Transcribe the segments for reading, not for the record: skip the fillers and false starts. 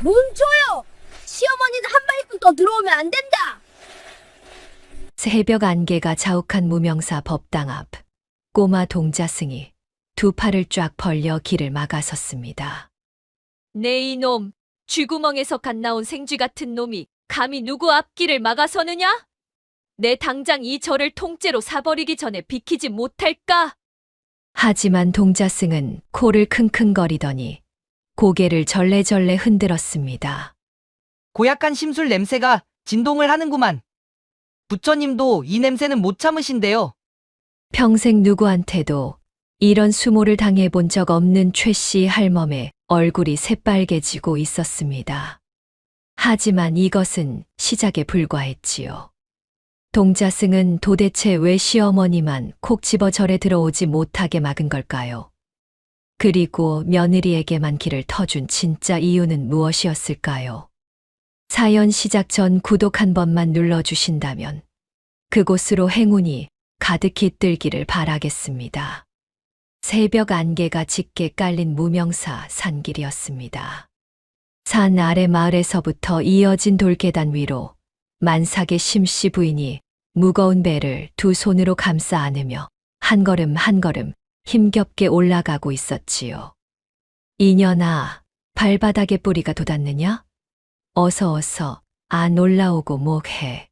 멈춰요! 시어머니는 한 발뿐 더 들어오면 안 된다! 새벽 안개가 자욱한 무명사 법당 앞 꼬마 동자승이 두 팔을 쫙 벌려 길을 막아섰습니다. 네 이놈, 쥐구멍에서 갓 나온 생쥐 같은 놈이 감히 누구 앞길을 막아서느냐? 내 당장 이 절을 통째로 사버리기 전에 비키지 못할까? 하지만 동자승은 코를 킁킁거리더니 고개를 절레절레 흔들었습니다. 고약한 심술 냄새가 진동을 하는구만. 부처님도 이 냄새는 못 참으신대요. 평생 누구한테도 이런 수모를 당해본 적 없는 최 씨 할멈의 얼굴이 새빨개지고 있었습니다. 하지만 이것은 시작에 불과했지요. 동자승은 도대체 왜 시어머니만 콕 집어 절에 들어오지 못하게 막은 걸까요? 그리고 며느리에게만 길을 터준 진짜 이유는 무엇이었을까요? 사연 시작 전 구독 한 번만 눌러주신다면 그곳으로 행운이 가득히 뜰기를 바라겠습니다. 새벽 안개가 짙게 깔린 무명사 산길이었습니다. 산 아래 마을에서부터 이어진 돌계단 위로 만삭의 심씨 부인이 무거운 배를 두 손으로 감싸 안으며 한 걸음 한 걸음 힘겹게 올라가고 있었지요. 이년아, 발바닥에 뿌리가 돋았느냐? 어서 안 올라오고 뭐해.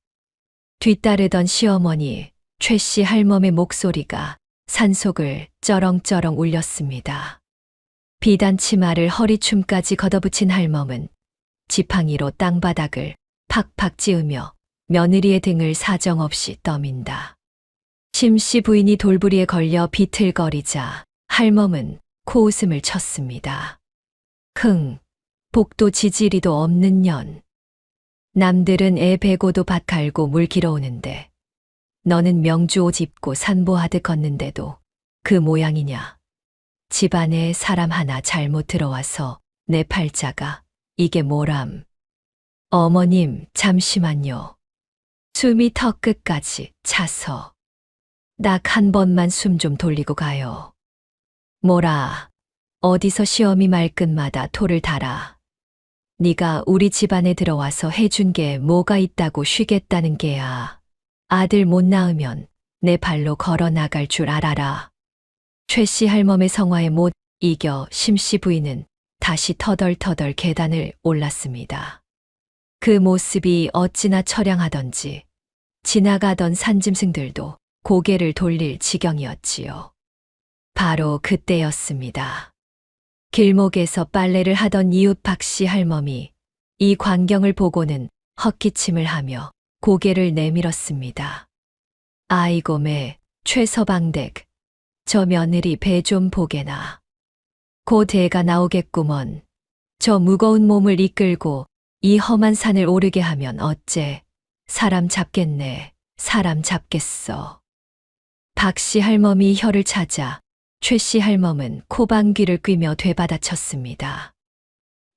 뒤따르던 시어머니 최 씨 할멈의 목소리가 산속을 쩌렁쩌렁 울렸습니다. 비단 치마를 허리춤까지 걷어붙인 할멈은 지팡이로 땅바닥을 팍팍 찌으며 며느리의 등을 사정없이 떠민다. 심씨 부인이 돌부리에 걸려 비틀거리자 할멈은 코웃음을 쳤습니다. 복도 지지리도 없는 년. 남들은 애 베고도 밭 갈고 물 길어오는데 너는 명주 옷 입고 산보하듯 걷는데도 그 모양이냐. 집안에 사람 하나 잘못 들어와서 내 팔자가 이게 뭐람. 어머님 잠시만요. 숨이 턱 끝까지 차서 딱 한 번만 숨 좀 돌리고 가요. 뭐라 어디서 시어미 말끝마다 토를 달아. 네가 우리 집안에 들어와서 해준 게 뭐가 있다고 쉬겠다는 게야. 아들 못 낳으면 내 발로 걸어 나갈 줄 알아라. 최 씨 할멈의 성화에 못 이겨 심씨 부인은 다시 터덜터덜 계단을 올랐습니다. 그 모습이 어찌나 처량하던지 지나가던 산짐승들도 고개를 돌릴 지경이었지요. 바로 그때였습니다. 길목에서 빨래를 하던 이웃 박씨 할멈이 이 광경을 보고는 헛기침을 하며 고개를 내밀었습니다. 아이고 매 최서방댁, 저 며느리 배 좀 보게나. 곧 애가 나오겠구먼. 저 무거운 몸을 이끌고 이 험한 산을 오르게 하면 어째 사람 잡겠네. 사람 잡겠어. 박씨 할멈이 혀를 찾아 최씨 할멈은 코방귀를 뀌며 되받아쳤습니다.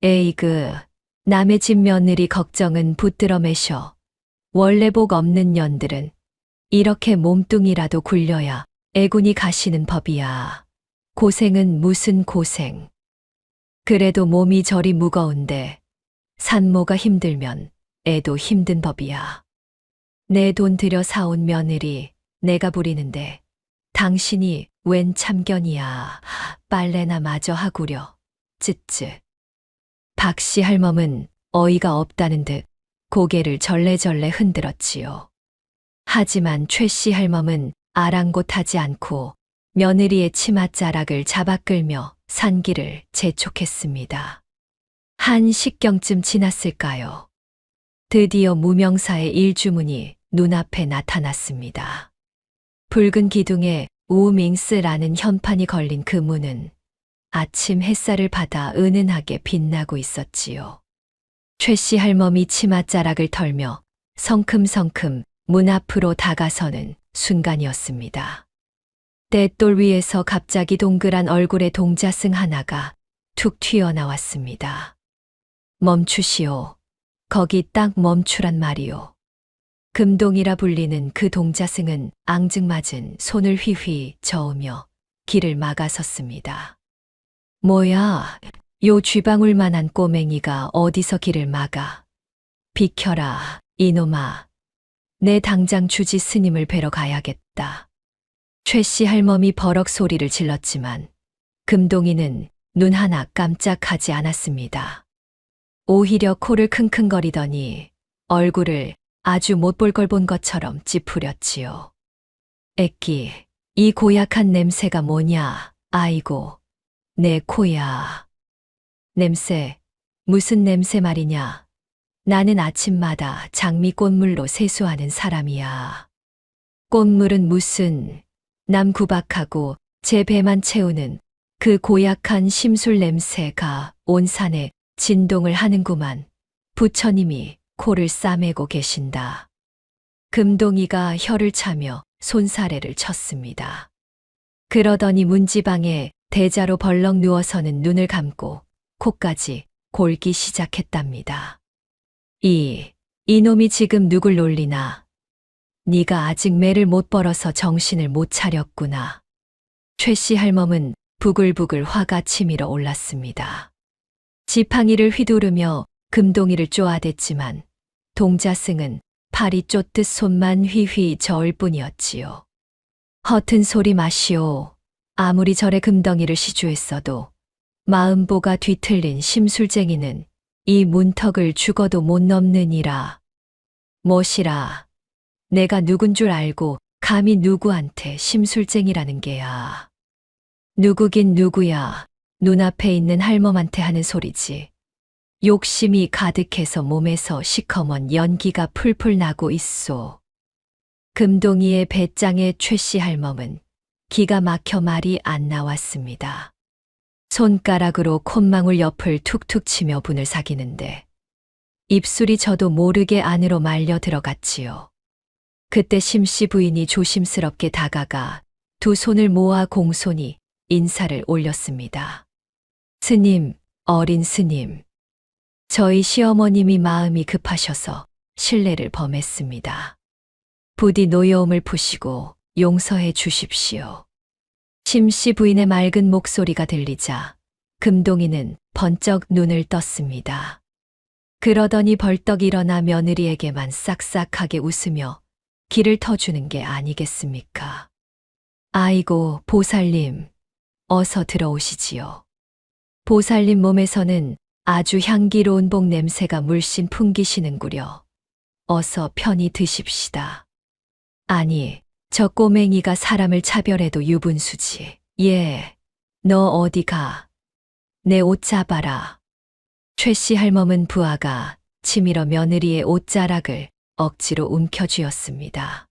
에이그, 남의 집 며느리 걱정은 붙들어 매셔. 원래 복 없는 년들은 이렇게 몸뚱이라도 굴려야 애군이 가시는 법이야. 고생은 무슨 고생. 그래도 몸이 저리 무거운데 산모가 힘들면 애도 힘든 법이야. 내 돈 들여 사온 며느리 내가 부리는데 당신이 웬 참견이야. 빨래나 마저 하구려. 쯧쯧. 박씨 할멈은 어이가 없다는 듯 고개를 절레절레 흔들었지요. 하지만 최씨 할멈은 아랑곳하지 않고 며느리의 치맛자락을 잡아 끌며 산길을 재촉했습니다. 한 식경쯤 지났을까요? 드디어 무명사의 일주문이 눈앞에 나타났습니다. 붉은 기둥에 우밍스라는 현판이 걸린 그 문은 아침 햇살을 받아 은은하게 빛나고 있었지요. 최씨 할멈이 치맛자락을 털며 성큼성큼 문 앞으로 다가서는 순간이었습니다. 떼돌 위에서 갑자기 동그란 얼굴의 동자승 하나가 툭 튀어나왔습니다. 멈추시오. 거기 딱 멈추란 말이오. 금동이라 불리는 그 동자승은 앙증맞은 손을 휘휘 저으며 길을 막아섰습니다. 뭐야, 요 쥐방울만한 꼬맹이가 어디서 길을 막아. 비켜라, 이놈아. 내 당장 주지 스님을 뵈러 가야겠다. 최씨 할멈이 버럭 소리를 질렀지만 금동이는 눈 하나 깜짝하지 않았습니다. 오히려 코를 킁킁거리더니 얼굴을 아주 못 볼 걸 본 것처럼 찌푸렸지요. 애끼, 이 고약한 냄새가 뭐냐? 아이고, 내 코야. 냄새, 무슨 냄새 말이냐? 나는 아침마다 장미 꽃물로 세수하는 사람이야. 꽃물은 무슨, 남 구박하고 제 배만 채우는 그 고약한 심술 냄새가 온 산에 진동을 하는구만. 부처님이 코를 싸매고 계신다. 금동이가 혀를 차며 손사래를 쳤습니다. 그러더니 문지방에 대자로 벌렁 누워서는 눈을 감고 코까지 골기 시작했답니다. 이놈이 지금 누굴 놀리나? 네가 아직 매를 못 벌어서 정신을 못 차렸구나. 최씨 할멈은 부글부글 화가 치밀어 올랐습니다. 지팡이를 휘두르며 금동이를 쪼아댔지만 동자승은 팔이 쫓듯 손만 휘휘 저을 뿐이었지요. 허튼 소리 마시오. 아무리 절에 금덩이를 시주했어도 마음보가 뒤틀린 심술쟁이는 이 문턱을 죽어도 못 넘느니라. 뭐시라. 내가 누군 줄 알고 감히 누구한테 심술쟁이라는 게야. 누구긴 누구야. 눈앞에 있는 할멈한테 하는 소리지. 욕심이 가득해서 몸에서 시커먼 연기가 풀풀 나고 있소. 금동이의 배짱의 최씨 할멈은 기가 막혀 말이 안 나왔습니다. 손가락으로 콧망울 옆을 툭툭 치며 분을 사기는데 입술이 저도 모르게 안으로 말려 들어갔지요. 그때 심씨 부인이 조심스럽게 다가가 두 손을 모아 공손히 인사를 올렸습니다. 스님, 어린 스님. 저희 시어머님이 마음이 급하셔서 실례를 범했습니다. 부디 노여움을 푸시고 용서해 주십시오. 심씨 부인의 맑은 목소리가 들리자 금동이는 번쩍 눈을 떴습니다. 그러더니 벌떡 일어나 며느리에게만 싹싹하게 웃으며 길을 터주는 게 아니겠습니까? 아이고, 보살님, 어서 들어오시지요. 보살님 몸에서는 아주 향기로운 복 냄새가 물씬 풍기시는구려. 어서 편히 드십시다. 아니, 저 꼬맹이가 사람을 차별해도 유분수지. 예, 너 어디 가? 내 옷 잡아라. 최씨 할멈은 부하가 치밀어 며느리의 옷자락을 억지로 움켜쥐었습니다.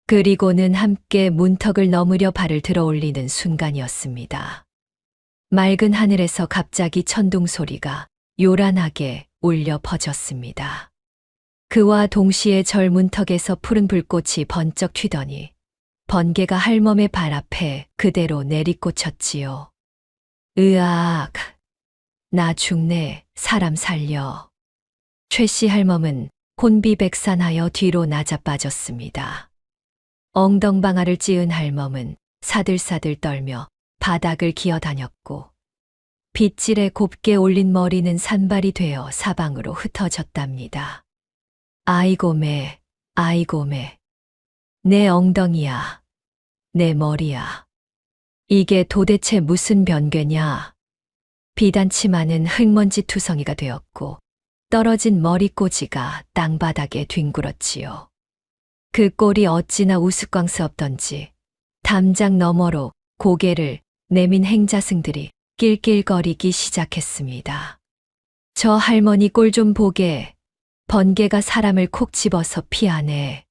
그리고는 함께 문턱을 넘으려 발을 들어 올리는 순간이었습니다. 맑은 하늘에서 갑자기 천둥 소리가 요란하게 울려 퍼졌습니다. 그와 동시에 절 문턱에서 푸른 불꽃이 번쩍 튀더니 번개가 할멈의 발 앞에 그대로 내리꽂혔지요. 으악! 나 죽네, 사람 살려. 최씨 할멈은 혼비백산하여 뒤로 나자빠졌습니다. 엉덩방아를 찧은 할멈은 사들사들 떨며 바닥을 기어다녔고 빗질에 곱게 올린 머리는 산발이 되어 사방으로 흩어졌답니다. 아이고 매, 아이고 매. 내 엉덩이야, 내 머리야. 이게 도대체 무슨 변괴냐. 비단치마는 흙먼지 투성이가 되었고 떨어진 머리꼬지가 땅바닥에 뒹굴었지요. 그 꼴이 어찌나 우스꽝스럽던지 담장 너머로 고개를 내민 행자승들이 낄낄거리기 시작했습니다. 저 할머니 꼴 좀 보게. 번개가 사람을 콕 집어서 피하네.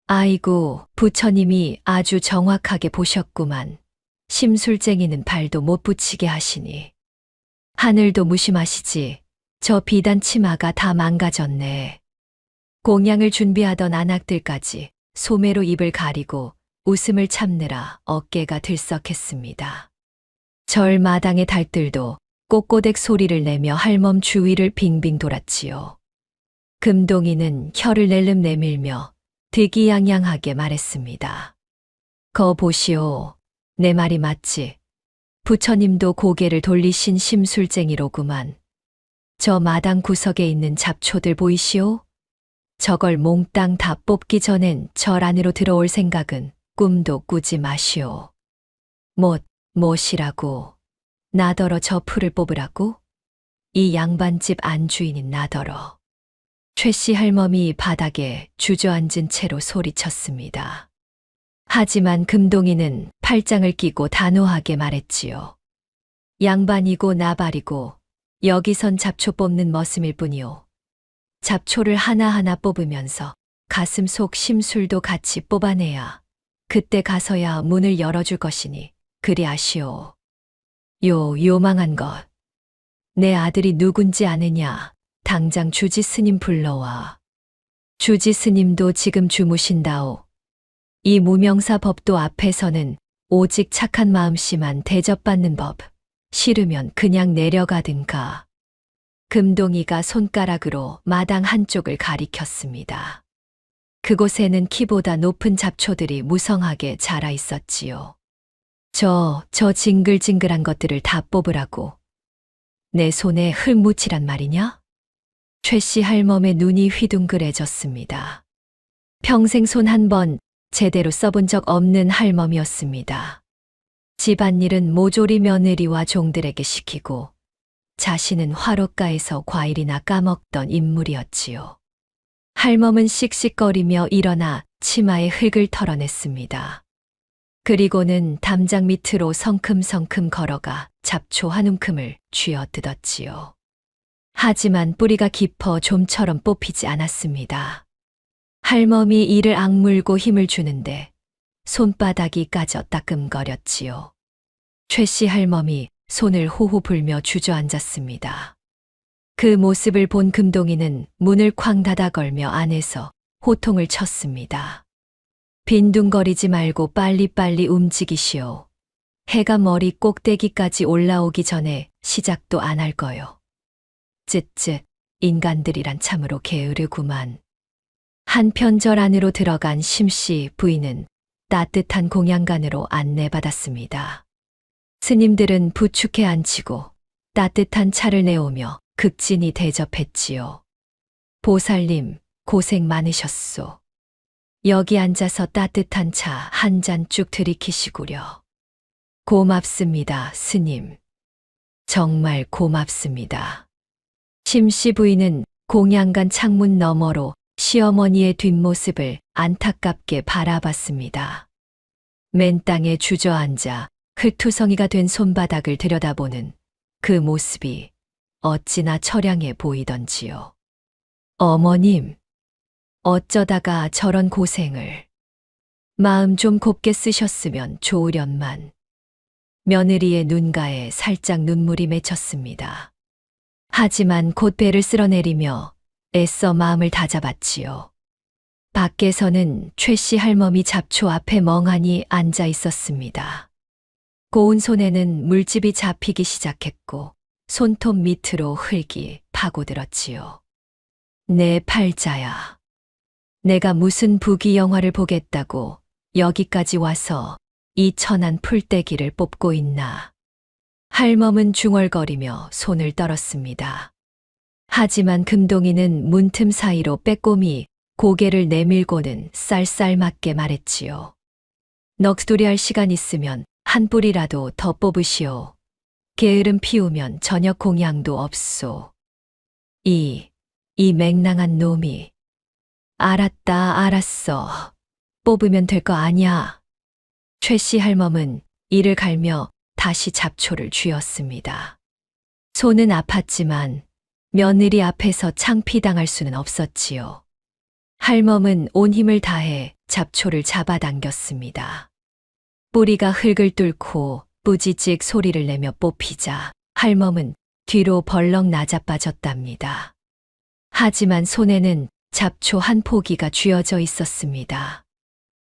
아이고, 부처님이 아주 정확하게 보셨구만. 심술쟁이는 발도 못 붙이게 하시니. 하늘도 무심하시지. 저 비단 치마가 다 망가졌네. 공양을 준비하던 안악들까지 소매로 입을 가리고 웃음을 참느라 어깨가 들썩했습니다. 절 마당의 달들도 꼬꼬댁 소리를 내며 할멈 주위를 빙빙 돌았지요. 금동이는 혀를 낼름 내밀며 득이양양하게 말했습니다. 거 보시오. 내 말이 맞지? 부처님도 고개를 돌리신 심술쟁이로구만. 저 마당 구석에 있는 잡초들 보이시오? 저걸 몽땅 다 뽑기 전엔 절 안으로 들어올 생각은 꿈도 꾸지 마시오. 못이라고. 나더러 저 풀을 뽑으라고? 이 양반집 안주인인 나더러. 최씨 할멈이 바닥에 주저앉은 채로 소리쳤습니다. 하지만 금동이는 팔짱을 끼고 단호하게 말했지요. 양반이고 나발이고 여기선 잡초 뽑는 머슴일 뿐이오. 잡초를 하나하나 뽑으면서 가슴 속 심술도 같이 뽑아내야 그때 가서야 문을 열어줄 것이니 그리 아시오. 요망한 것. 내 아들이 누군지 아느냐? 당장 주지 스님 불러와. 주지 스님도 지금 주무신다오. 이 무명사 법도 앞에서는 오직 착한 마음씨만 대접받는 법. 싫으면 그냥 내려가든가. 금동이가 손가락으로 마당 한쪽을 가리켰습니다. 그곳에는 키보다 높은 잡초들이 무성하게 자라 있었지요. 저 징글징글한 것들을 다 뽑으라고. 내 손에 흙 묻히란 말이냐? 최씨 할멈의 눈이 휘둥그레졌습니다. 평생 손 한 번 제대로 써본 적 없는 할멈이었습니다. 집안일은 모조리 며느리와 종들에게 시키고 자신은 화롯가에서 과일이나 까먹던 인물이었지요. 할멈은 씩씩거리며 일어나 치마에 흙을 털어냈습니다. 그리고는 담장 밑으로 성큼성큼 걸어가 잡초 한 움큼을 쥐어 뜯었지요. 하지만 뿌리가 깊어 좀처럼 뽑히지 않았습니다. 할멈이 이를 악물고 힘을 주는데 손바닥이 까져 따끔거렸지요. 최씨 할멈이 손을 호호 불며 주저앉았습니다. 그 모습을 본 금동이는 문을 쾅 닫아 걸며 안에서 호통을 쳤습니다. 빈둥거리지 말고 빨리빨리 움직이시오. 해가 머리 꼭대기까지 올라오기 전에 시작도 안 할 거요. 쯧쯧, 인간들이란 참으로 게으르구만. 한편 절 안으로 들어간 심씨 부인은 따뜻한 공양간으로 안내받았습니다. 스님들은 부축해 앉히고 따뜻한 차를 내오며 극진히 대접했지요. 보살님, 고생 많으셨소. 여기 앉아서 따뜻한 차 한 잔 쭉 들이키시구려. 고맙습니다, 스님. 정말 고맙습니다. 심씨 부인은 공양간 창문 너머로 시어머니의 뒷모습을 안타깝게 바라봤습니다. 맨 땅에 주저앉아 흙투성이가 된 손바닥을 들여다보는 그 모습이 어찌나 처량해 보이던지요. 어머님, 어쩌다가 저런 고생을. 마음 좀 곱게 쓰셨으면 좋으련만. 며느리의 눈가에 살짝 눈물이 맺혔습니다. 하지만 곧 배를 쓸어내리며 애써 마음을 다잡았지요. 밖에서는 최씨 할멈이 잡초 앞에 멍하니 앉아 있었습니다. 고운 손에는 물집이 잡히기 시작했고 손톱 밑으로 흙이 파고들었지요. 내 팔자야. 내가 무슨 부귀 영화를 보겠다고 여기까지 와서 이 천한 풀떼기를 뽑고 있나. 할멈은 중얼거리며 손을 떨었습니다. 하지만 금동이는 문틈 사이로 빼꼼히 고개를 내밀고는 쌀쌀맞게 말했지요. 넋두리 할 시간 있으면 한 뿌리라도 더 뽑으시오. 게으름 피우면 저녁 공양도 없소. 이 맹랑한 놈이. 알았다, 알았어. 뽑으면 될 거 아냐. 최씨 할멈은 이를 갈며 다시 잡초를 쥐었습니다. 손은 아팠지만 며느리 앞에서 창피당할 수는 없었지요. 할멈은 온 힘을 다해 잡초를 잡아당겼습니다. 뿌리가 흙을 뚫고 뿌지직 소리를 내며 뽑히자 할멈은 뒤로 벌렁 나자빠졌답니다. 하지만 손에는 잡초 한 포기가 쥐어져 있었습니다.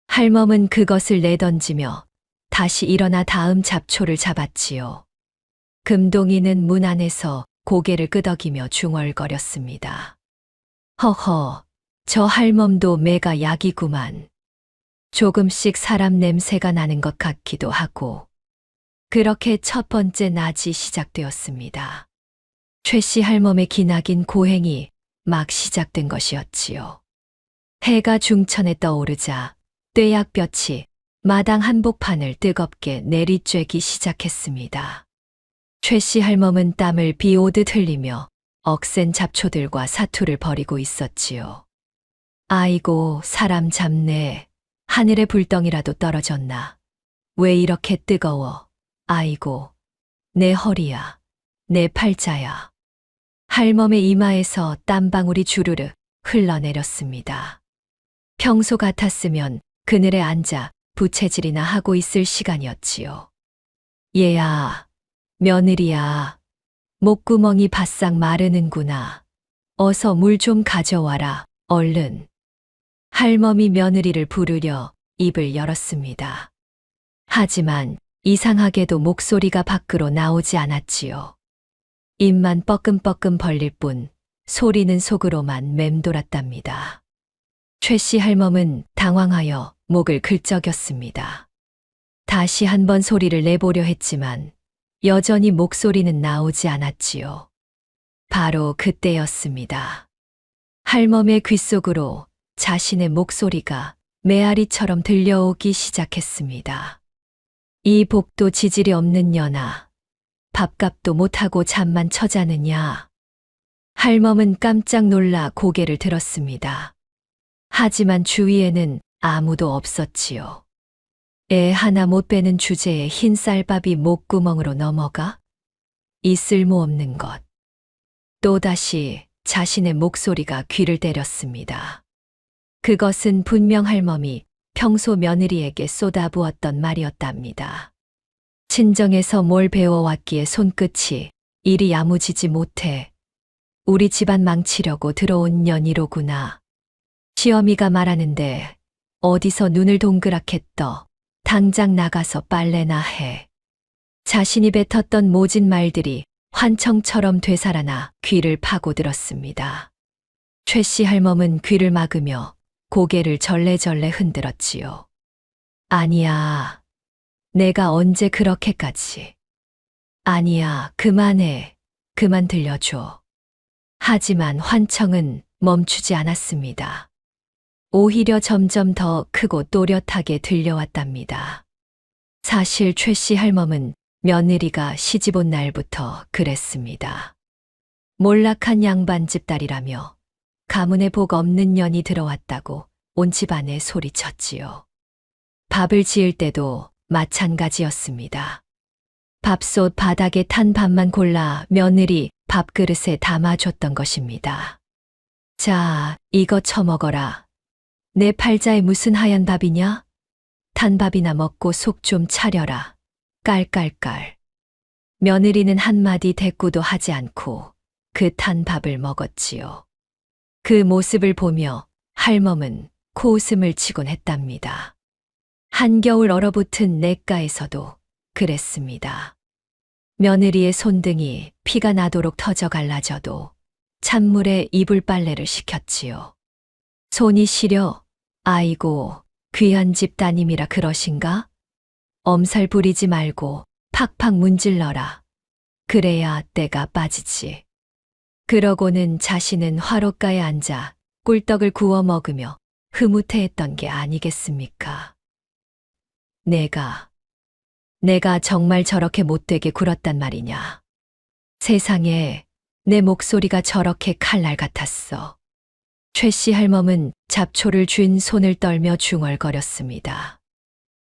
할멈은 그것을 내던지며 다시 일어나 다음 잡초를 잡았지요. 금동이는 문 안에서 고개를 끄덕이며 중얼거렸습니다. 허허, 저 할멈도 매가 약이구만. 조금씩 사람 냄새가 나는 것 같기도 하고. 그렇게 첫 번째 낮이 시작되었습니다. 최씨 할멈의 기나긴 고행이 막 시작된 것이었지요. 해가 중천에 떠오르자 떼약볕이 마당 한복판을 뜨겁게 내리쬐기 시작했습니다. 최씨 할멈은 땀을 비 오듯 흘리며 억센 잡초들과 사투를 벌이고 있었지요. 아이고, 사람 잡네. 하늘에 불덩이라도 떨어졌나. 왜 이렇게 뜨거워. 아이고, 내 허리야. 내 팔자야. 할멈의 이마에서 땀방울이 주르르 흘러내렸습니다. 평소 같았으면 그늘에 앉아 부채질이나 하고 있을 시간이었지요. 얘야, 며느리야. 목구멍이 바싹 마르는구나. 어서 물 좀 가져와라, 얼른. 할멈이 며느리를 부르려 입을 열었습니다. 하지만 이상하게도 목소리가 밖으로 나오지 않았지요. 입만 뻐끔뻐끔 벌릴 뿐 소리는 속으로만 맴돌았답니다. 최씨 할멈은 당황하여 목을 긁적였습니다. 다시 한번 소리를 내보려 했지만 여전히 목소리는 나오지 않았지요. 바로 그때였습니다. 할멈의 귓속으로 자신의 목소리가 메아리처럼 들려오기 시작했습니다. 이 복도 지질이 없는 년아, 밥값도 못하고 잠만 처자느냐. 할멈은 깜짝 놀라 고개를 들었습니다. 하지만 주위에는 아무도 없었지요. 애 하나 못 빼는 주제에 흰 쌀밥이 목구멍으로 넘어가? 이 쓸모없는 것. 또다시 자신의 목소리가 귀를 때렸습니다. 그것은 분명 할멈이 평소 며느리에게 쏟아부었던 말이었답니다. 친정에서 뭘 배워왔기에 손끝이 이리 야무지지 못해. 우리 집안 망치려고 들어온 년이로구나. 시어미가 말하는데 어디서 눈을 동그랗게 떠. 당장 나가서 빨래나 해. 자신이 뱉었던 모진 말들이 환청처럼 되살아나 귀를 파고들었습니다. 최씨 할멈은 귀를 막으며 고개를 절레절레 흔들었지요. 아니야. 내가 언제 그렇게까지. 아니야, 그만해. 그만 들려줘. 하지만 환청은 멈추지 않았습니다. 오히려 점점 더 크고 또렷하게 들려왔답니다. 사실 최씨 할멈은 며느리가 시집온 날부터 그랬습니다. 몰락한 양반집 딸이라며 가문에 복 없는 년이 들어왔다고 온 집안에 소리쳤지요. 밥을 지을 때도 마찬가지였습니다. 밥솥 바닥에 탄 밥만 골라 며느리 밥그릇에 담아줬던 것입니다. 자, 이거 처먹어라. 내 팔자에 무슨 하얀 밥이냐? 탄 밥이나 먹고 속 좀 차려라. 깔깔깔. 며느리는 한마디 대꾸도 하지 않고 그 탄 밥을 먹었지요. 그 모습을 보며 할멈은 코웃음을 치곤 했답니다. 한겨울 얼어붙은 냇가에서도 그랬습니다. 며느리의 손등이 피가 나도록 터져 갈라져도 찬물에 이불 빨래를 시켰지요. 손이 시려. 아이고, 귀한 집 따님이라 그러신가? 엄살 부리지 말고 팍팍 문질러라. 그래야 때가 빠지지. 그러고는 자신은 화롯가에 앉아 꿀떡을 구워 먹으며 흐뭇해했던 게 아니겠습니까? 내가 정말 저렇게 못되게 굴었단 말이냐. 세상에 내 목소리가 저렇게 칼날 같았어. 최씨 할멈은 잡초를 쥔 손을 떨며 중얼거렸습니다.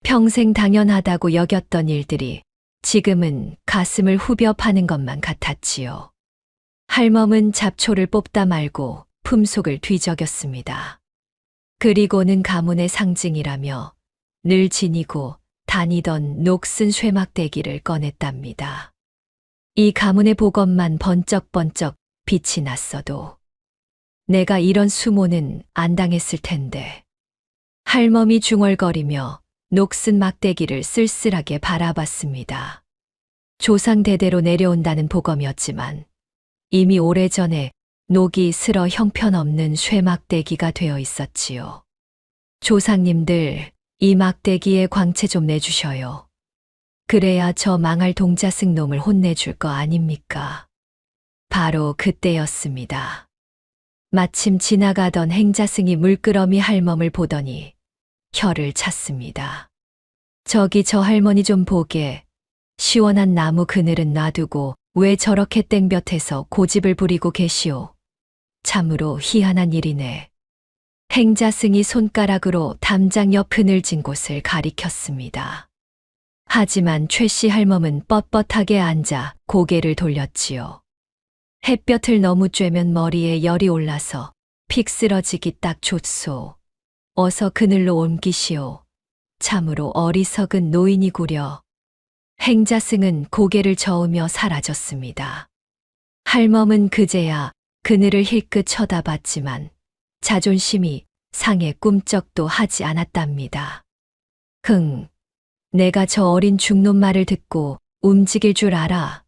평생 당연하다고 여겼던 일들이 지금은 가슴을 후벼 파는 것만 같았지요. 할멈은 잡초를 뽑다 말고 품속을 뒤적였습니다. 그리고는 가문의 상징이라며 늘 지니고 다니던 녹슨 쇠막대기를 꺼냈답니다. 이 가문의 복업만 번쩍번쩍 빛이 났어도 내가 이런 수모는 안 당했을 텐데. 할멈이 중얼거리며 녹슨 막대기를 쓸쓸하게 바라봤습니다. 조상 대대로 내려온다는 복엄이었지만 이미 오래전에 녹이 슬어 형편없는 쇠막대기가 되어 있었지요. 조상님들, 이 막대기에 광채 좀 내주셔요. 그래야 저 망할 동자승 놈을 혼내줄 거 아닙니까? 바로 그때였습니다. 마침 지나가던 행자승이 물끄러미 할멈을 보더니 혀를 찼습니다. 저기 저 할머니 좀 보게. 시원한 나무 그늘은 놔두고 왜 저렇게 땡볕에서 고집을 부리고 계시오. 참으로 희한한 일이네. 행자승이 손가락으로 담장 옆 그늘진 곳을 가리켰습니다. 하지만 최씨 할멈은 뻣뻣하게 앉아 고개를 돌렸지요. 햇볕을 너무 쬐면 머리에 열이 올라서 픽 쓰러지기 딱 좋소. 어서 그늘로 옮기시오. 참으로 어리석은 노인이구려. 행자승은 고개를 저으며 사라졌습니다. 할멈은 그제야 그늘을 힐끗 쳐다봤지만 자존심이 상해 꿈쩍도 하지 않았답니다. 내가 저 어린 중놈 말을 듣고 움직일 줄 알아.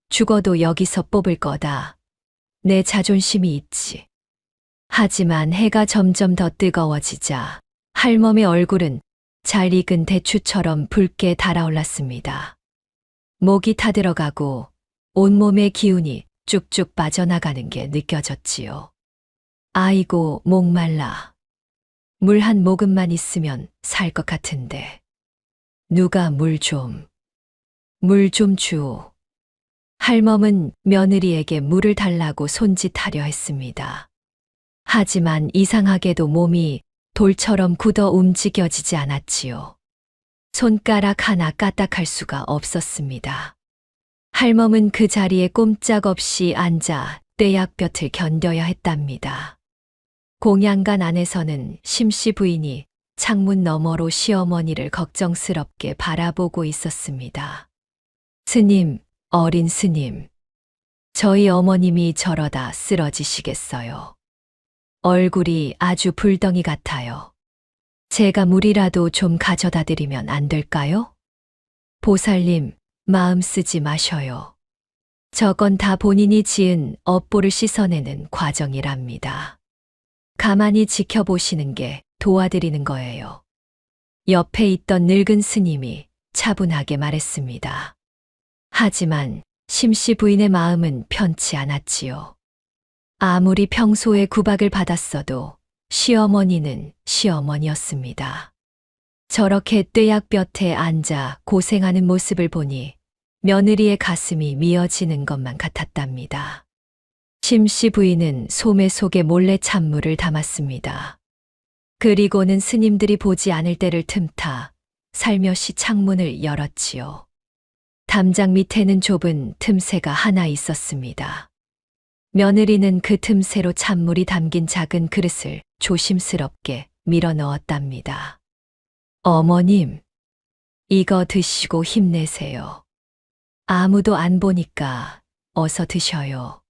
죽어도 여기서 뽑을 거다. 내 자존심이 있지. 하지만 해가 점점 더 뜨거워지자 할멈의 얼굴은 잘 익은 대추처럼 붉게 달아올랐습니다. 목이 타들어가고 온몸의 기운이 쭉쭉 빠져나가는 게 느껴졌지요. 아이고, 목말라. 물 한 모금만 있으면 살 것 같은데. 누가 물 좀 주오. 할멈은 며느리에게 물을 달라고 손짓하려 했습니다. 하지만 이상하게도 몸이 돌처럼 굳어 움직여지지 않았지요. 손가락 하나 까딱할 수가 없었습니다. 할멈은 그 자리에 꼼짝없이 앉아 떼약볕을 견뎌야 했답니다. 공양간 안에서는 심씨 부인이 창문 너머로 시어머니를 걱정스럽게 바라보고 있었습니다. 스님, 어린 스님. 저희 어머님이 저러다 쓰러지시겠어요. 얼굴이 아주 불덩이 같아요. 제가 물이라도 좀 가져다 드리면 안 될까요? 보살님, 마음 쓰지 마셔요. 저건 다 본인이 지은 업보를 씻어내는 과정이랍니다. 가만히 지켜보시는 게 도와드리는 거예요. 옆에 있던 늙은 스님이 차분하게 말했습니다. 하지만 심씨 부인의 마음은 편치 않았지요. 아무리 평소에 구박을 받았어도 시어머니는 시어머니였습니다. 저렇게 떼약볕에 앉아 고생하는 모습을 보니 며느리의 가슴이 미어지는 것만 같았답니다. 심씨 부인은 소매 속에 몰래 찬물을 담았습니다. 그리고는 스님들이 보지 않을 때를 틈타 살며시 창문을 열었지요. 담장 밑에는 좁은 틈새가 하나 있었습니다. 며느리는 그 틈새로 찬물이 담긴 작은 그릇을 조심스럽게 밀어 넣었답니다. 어머님, 이거 드시고 힘내세요. 아무도 안 보니까 어서 드셔요.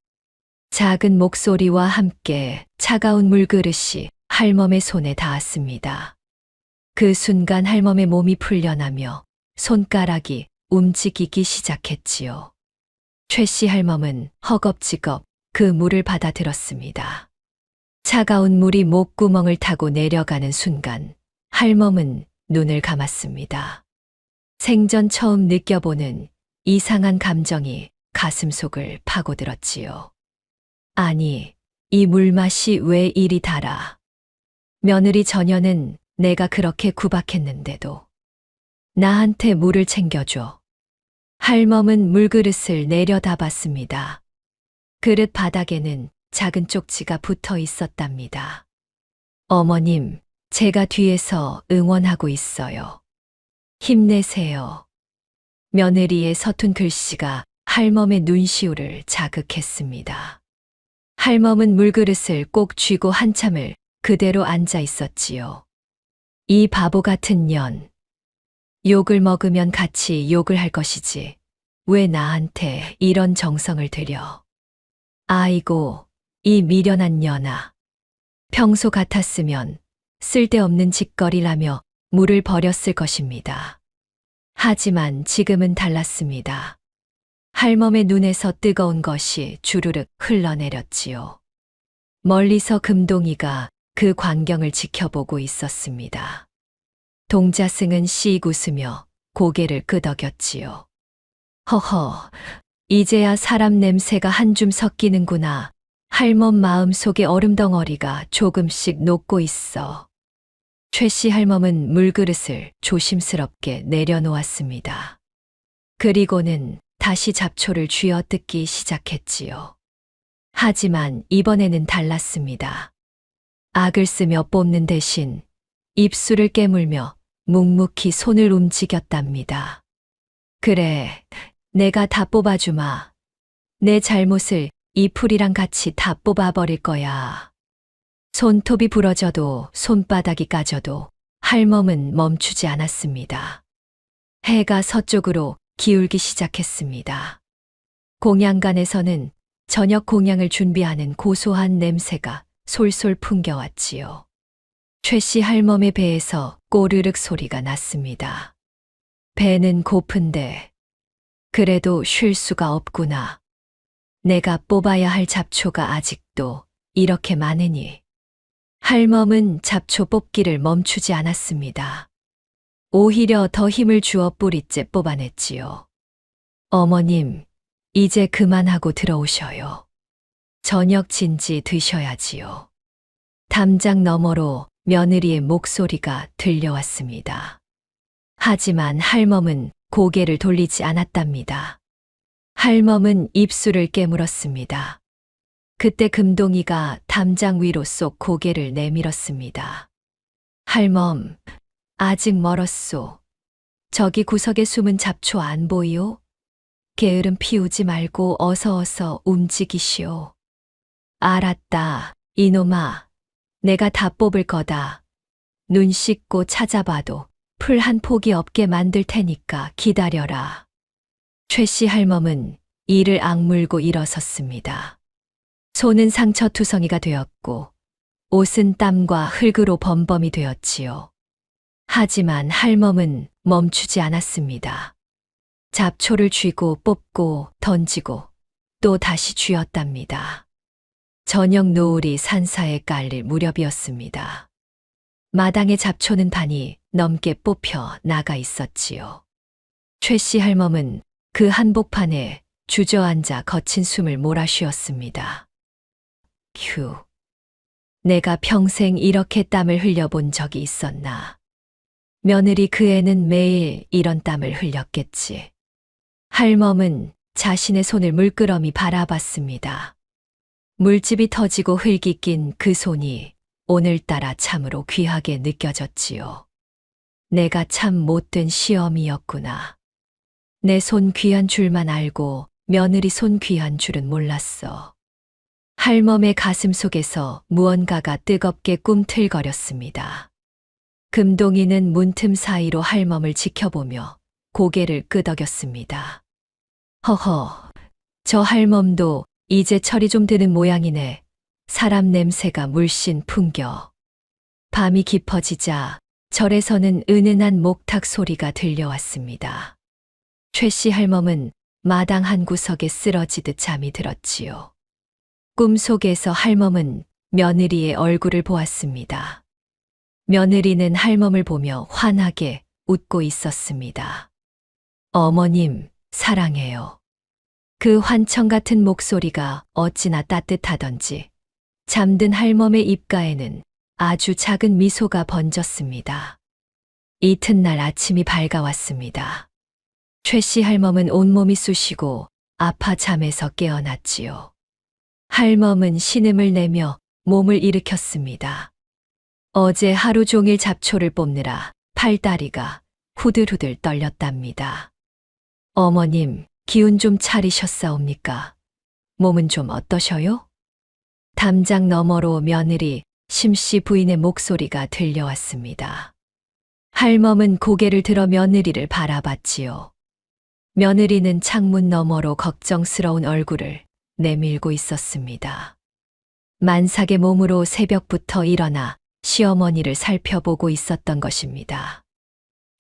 작은 목소리와 함께 차가운 물그릇이 할멈의 손에 닿았습니다. 그 순간 할멈의 몸이 풀려나며 손가락이 움직이기 시작했지요. 최씨 할멈은 허겁지겁 그 물을 받아들었습니다. 차가운 물이 목구멍을 타고 내려가는 순간 할멈은 눈을 감았습니다. 생전 처음 느껴보는 이상한 감정이 가슴속을 파고들었지요. 아니, 이 물맛이 왜 이리 달아? 며느리 전혀는 내가 그렇게 구박했는데도 나한테 물을 챙겨줘. 할멈은 물그릇을 내려다봤습니다. 그릇 바닥에는 작은 쪽지가 붙어 있었답니다. 어머님, 제가 뒤에서 응원하고 있어요. 힘내세요. 며느리의 서툰 글씨가 할멈의 눈시울을 자극했습니다. 할멈은 물그릇을 꼭 쥐고 한참을 그대로 앉아 있었지요. 이 바보 같은 년. 욕을 먹으면 같이 욕을 할 것이지. 왜 나한테 이런 정성을 들여. 아이고, 이 미련한 년아. 평소 같았으면 쓸데없는 짓거리라며 물을 버렸을 것입니다. 하지만 지금은 달랐습니다. 할멈의 눈에서 뜨거운 것이 주르륵 흘러내렸지요. 멀리서 금동이가 그 광경을 지켜보고 있었습니다. 동자승은 씩 웃으며 고개를 끄덕였지요. 허허, 이제야 사람 냄새가 한 줌 섞이는구나. 할멈 마음 속에 얼음덩어리가 조금씩 녹고 있어. 최 씨 할멈은 물그릇을 조심스럽게 내려놓았습니다. 그리고는 다시 잡초를 쥐어 뜯기 시작했지요. 하지만 이번에는 달랐습니다. 악을 쓰며 뽑는 대신 입술을 깨물며 묵묵히 손을 움직였답니다. 그래, 내가 다 뽑아주마. 내 잘못을 이 풀이랑 같이 다 뽑아버릴 거야. 손톱이 부러져도 손바닥이 까져도 할멈은 멈추지 않았습니다. 해가 서쪽으로 기울기 시작했습니다. 공양간에서는 저녁 공양을 준비하는 고소한 냄새가 솔솔 풍겨왔지요. 최 씨 할멈의 배에서 꼬르륵 소리가 났습니다. 배는 고픈데 그래도 쉴 수가 없구나. 내가 뽑아야 할 잡초가 아직도 이렇게 많으니. 할멈은 잡초 뽑기를 멈추지 않았습니다. 오히려 더 힘을 주어 뿌리째 뽑아냈지요. 어머님, 이제 그만하고 들어오셔요. 저녁 진지 드셔야지요. 담장 너머로 며느리의 목소리가 들려왔습니다. 하지만 할멈은 고개를 돌리지 않았답니다. 할멈은 입술을 깨물었습니다. 그때 금동이가 담장 위로 쏙 고개를 내밀었습니다. 할멈, 아직 멀었소. 저기 구석에 숨은 잡초 안 보이오? 게으름 피우지 말고 어서 움직이시오. 알았다, 이놈아. 내가 다 뽑을 거다. 눈 씻고 찾아봐도 풀 한 폭이 없게 만들 테니까 기다려라. 최 씨 할멈은 이를 악물고 일어섰습니다. 손은 상처투성이가 되었고 옷은 땀과 흙으로 범범이 되었지요. 하지만 할멈은 멈추지 않았습니다. 잡초를 쥐고 뽑고 던지고 또 다시 쥐었답니다. 저녁 노을이 산사에 깔릴 무렵이었습니다. 마당의 잡초는 반이 넘게 뽑혀 나가 있었지요. 최 씨 할멈은 그 한복판에 주저앉아 거친 숨을 몰아쉬었습니다. 휴, 내가 평생 이렇게 땀을 흘려본 적이 있었나. 며느리 그 애는 매일 이런 땀을 흘렸겠지. 할멈은 자신의 손을 물끄러미 바라봤습니다. 물집이 터지고 흙이 낀 그 손이 오늘따라 참으로 귀하게 느껴졌지요. 내가 참 못된 시어미였구나. 내 손 귀한 줄만 알고 며느리 손 귀한 줄은 몰랐어. 할멈의 가슴 속에서 무언가가 뜨겁게 꿈틀거렸습니다. 금동이는 문틈 사이로 할멈을 지켜보며 고개를 끄덕였습니다. 허허, 저 할멈도 이제 철이 좀 드는 모양이네. 사람 냄새가 물씬 풍겨. 밤이 깊어지자 절에서는 은은한 목탁 소리가 들려왔습니다. 최 씨 할멈은 마당 한 구석에 쓰러지듯 잠이 들었지요. 꿈속에서 할멈은 며느리의 얼굴을 보았습니다. 며느리는 할멈을 보며 환하게 웃고 있었습니다. 어머님, 사랑해요. 그 환청 같은 목소리가 어찌나 따뜻하던지 잠든 할멈의 입가에는 아주 작은 미소가 번졌습니다. 이튿날 아침이 밝아왔습니다. 최 씨 할멈은 온몸이 쑤시고 아파 잠에서 깨어났지요. 할멈은 신음을 내며 몸을 일으켰습니다. 어제 하루 종일 잡초를 뽑느라 팔다리가 후들후들 떨렸답니다. 어머님, 기운 좀 차리셨사옵니까? 몸은 좀 어떠셔요? 담장 너머로 며느리 심씨 부인의 목소리가 들려왔습니다. 할멈은 고개를 들어 며느리를 바라봤지요. 며느리는 창문 너머로 걱정스러운 얼굴을 내밀고 있었습니다. 만삭의 몸으로 새벽부터 일어나 시어머니를 살펴보고 있었던 것입니다.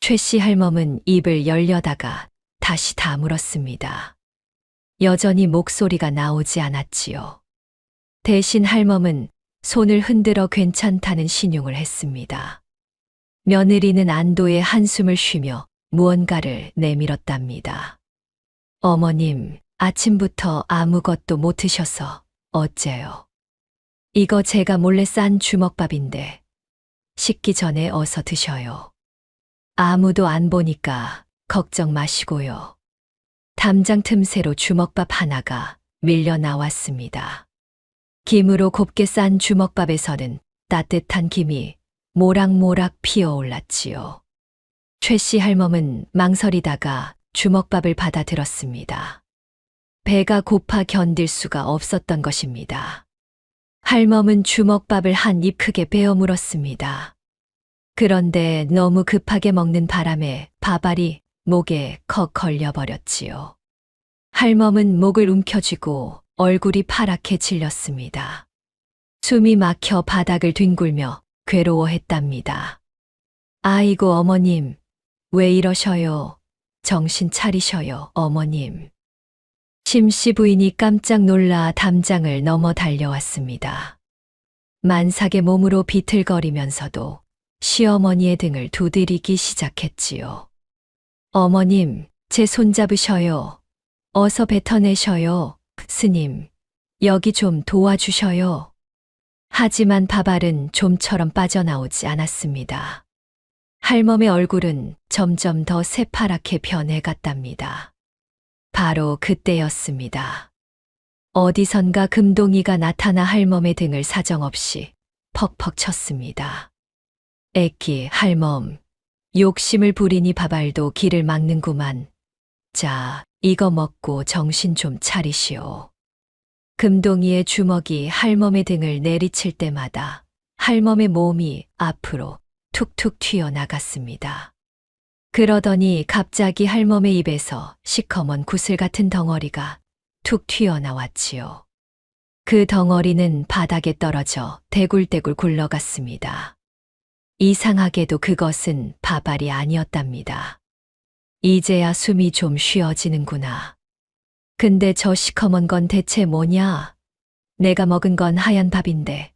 최 씨 할멈은 입을 열려다가 다시 다물었습니다. 여전히 목소리가 나오지 않았지요. 대신 할멈은 손을 흔들어 괜찮다는 신용을 했습니다. 며느리는 안도의 한숨을 쉬며 무언가를 내밀었답니다. 어머님, 아침부터 아무것도 못 드셔서 어째요? 이거 제가 몰래 싼 주먹밥인데 식기 전에 어서 드셔요. 아무도 안 보니까 걱정 마시고요. 담장 틈새로 주먹밥 하나가 밀려 나왔습니다. 김으로 곱게 싼 주먹밥에서는 따뜻한 김이 모락모락 피어올랐지요. 최 씨 할멈은 망설이다가 주먹밥을 받아들었습니다. 배가 고파 견딜 수가 없었던 것입니다. 할멈은 주먹밥을 한 입 크게 베어 물었습니다. 그런데 너무 급하게 먹는 바람에 밥알이 목에 컥 걸려버렸지요. 할멈은 목을 움켜쥐고 얼굴이 파랗게 질렸습니다. 숨이 막혀 바닥을 뒹굴며 괴로워했답니다. 아이고 어머님, 왜 이러셔요? 정신 차리셔요, 어머님. 심씨 부인이 깜짝 놀라 담장을 넘어 달려왔습니다. 만삭의 몸으로 비틀거리면서도 시어머니의 등을 두드리기 시작했지요. 어머님, 제 손 잡으셔요. 어서 뱉어내셔요. 스님, 여기 좀 도와주셔요. 하지만 밥알은 좀처럼 빠져나오지 않았습니다. 할멈의 얼굴은 점점 더 새파랗게 변해갔답니다. 바로 그때였습니다. 어디선가 금동이가 나타나 할멈의 등을 사정없이 퍽퍽 쳤습니다. 애끼 할멈, 욕심을 부리니 밥알도 길을 막는구만. 자, 이거 먹고 정신 좀 차리시오. 금동이의 주먹이 할멈의 등을 내리칠 때마다 할멈의 몸이 앞으로 툭툭 튀어나갔습니다. 그러더니 갑자기 할멈의 입에서 시커먼 구슬 같은 덩어리가 툭 튀어나왔지요. 그 덩어리는 바닥에 떨어져 대굴대굴 굴러갔습니다. 이상하게도 그것은 밥알이 아니었답니다. 이제야 숨이 좀 쉬어지는구나. 근데 저 시커먼 건 대체 뭐냐? 내가 먹은 건 하얀 밥인데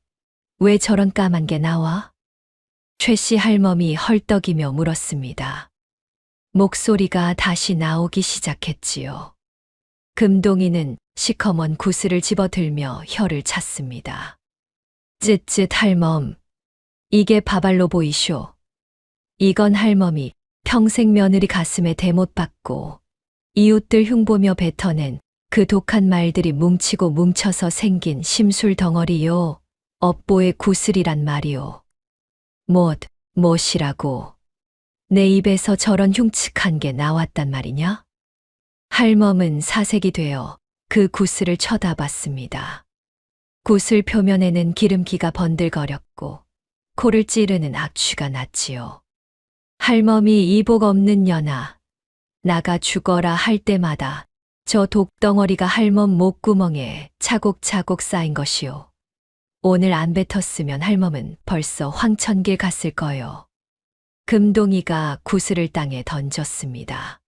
왜 저런 까만 게 나와? 최 씨 할멈이 헐떡이며 물었습니다. 목소리가 다시 나오기 시작했지요. 금동이는 시커먼 구슬을 집어들며 혀를 찼습니다. 쯧쯧 할멈, 이게 밥알로 보이쇼. 이건 할멈이 평생 며느리 가슴에 대못 박고 이웃들 흉보며 뱉어낸 그 독한 말들이 뭉치고 뭉쳐서 생긴 심술 덩어리요. 업보의 구슬이란 말이요. 못이라고. 내 입에서 저런 흉측한 게 나왔단 말이냐? 할멈은 사색이 되어 그 구슬을 쳐다봤습니다. 구슬 표면에는 기름기가 번들거렸고 코를 찌르는 악취가 났지요. 할멈이 이복 없는 년아, 나가 죽어라 할 때마다 저 독덩어리가 할멈 목구멍에 차곡차곡 쌓인 것이요. 오늘 안 뱉었으면 할멈은 벌써 황천길 갔을 거요. 금동이가 구슬을 땅에 던졌습니다.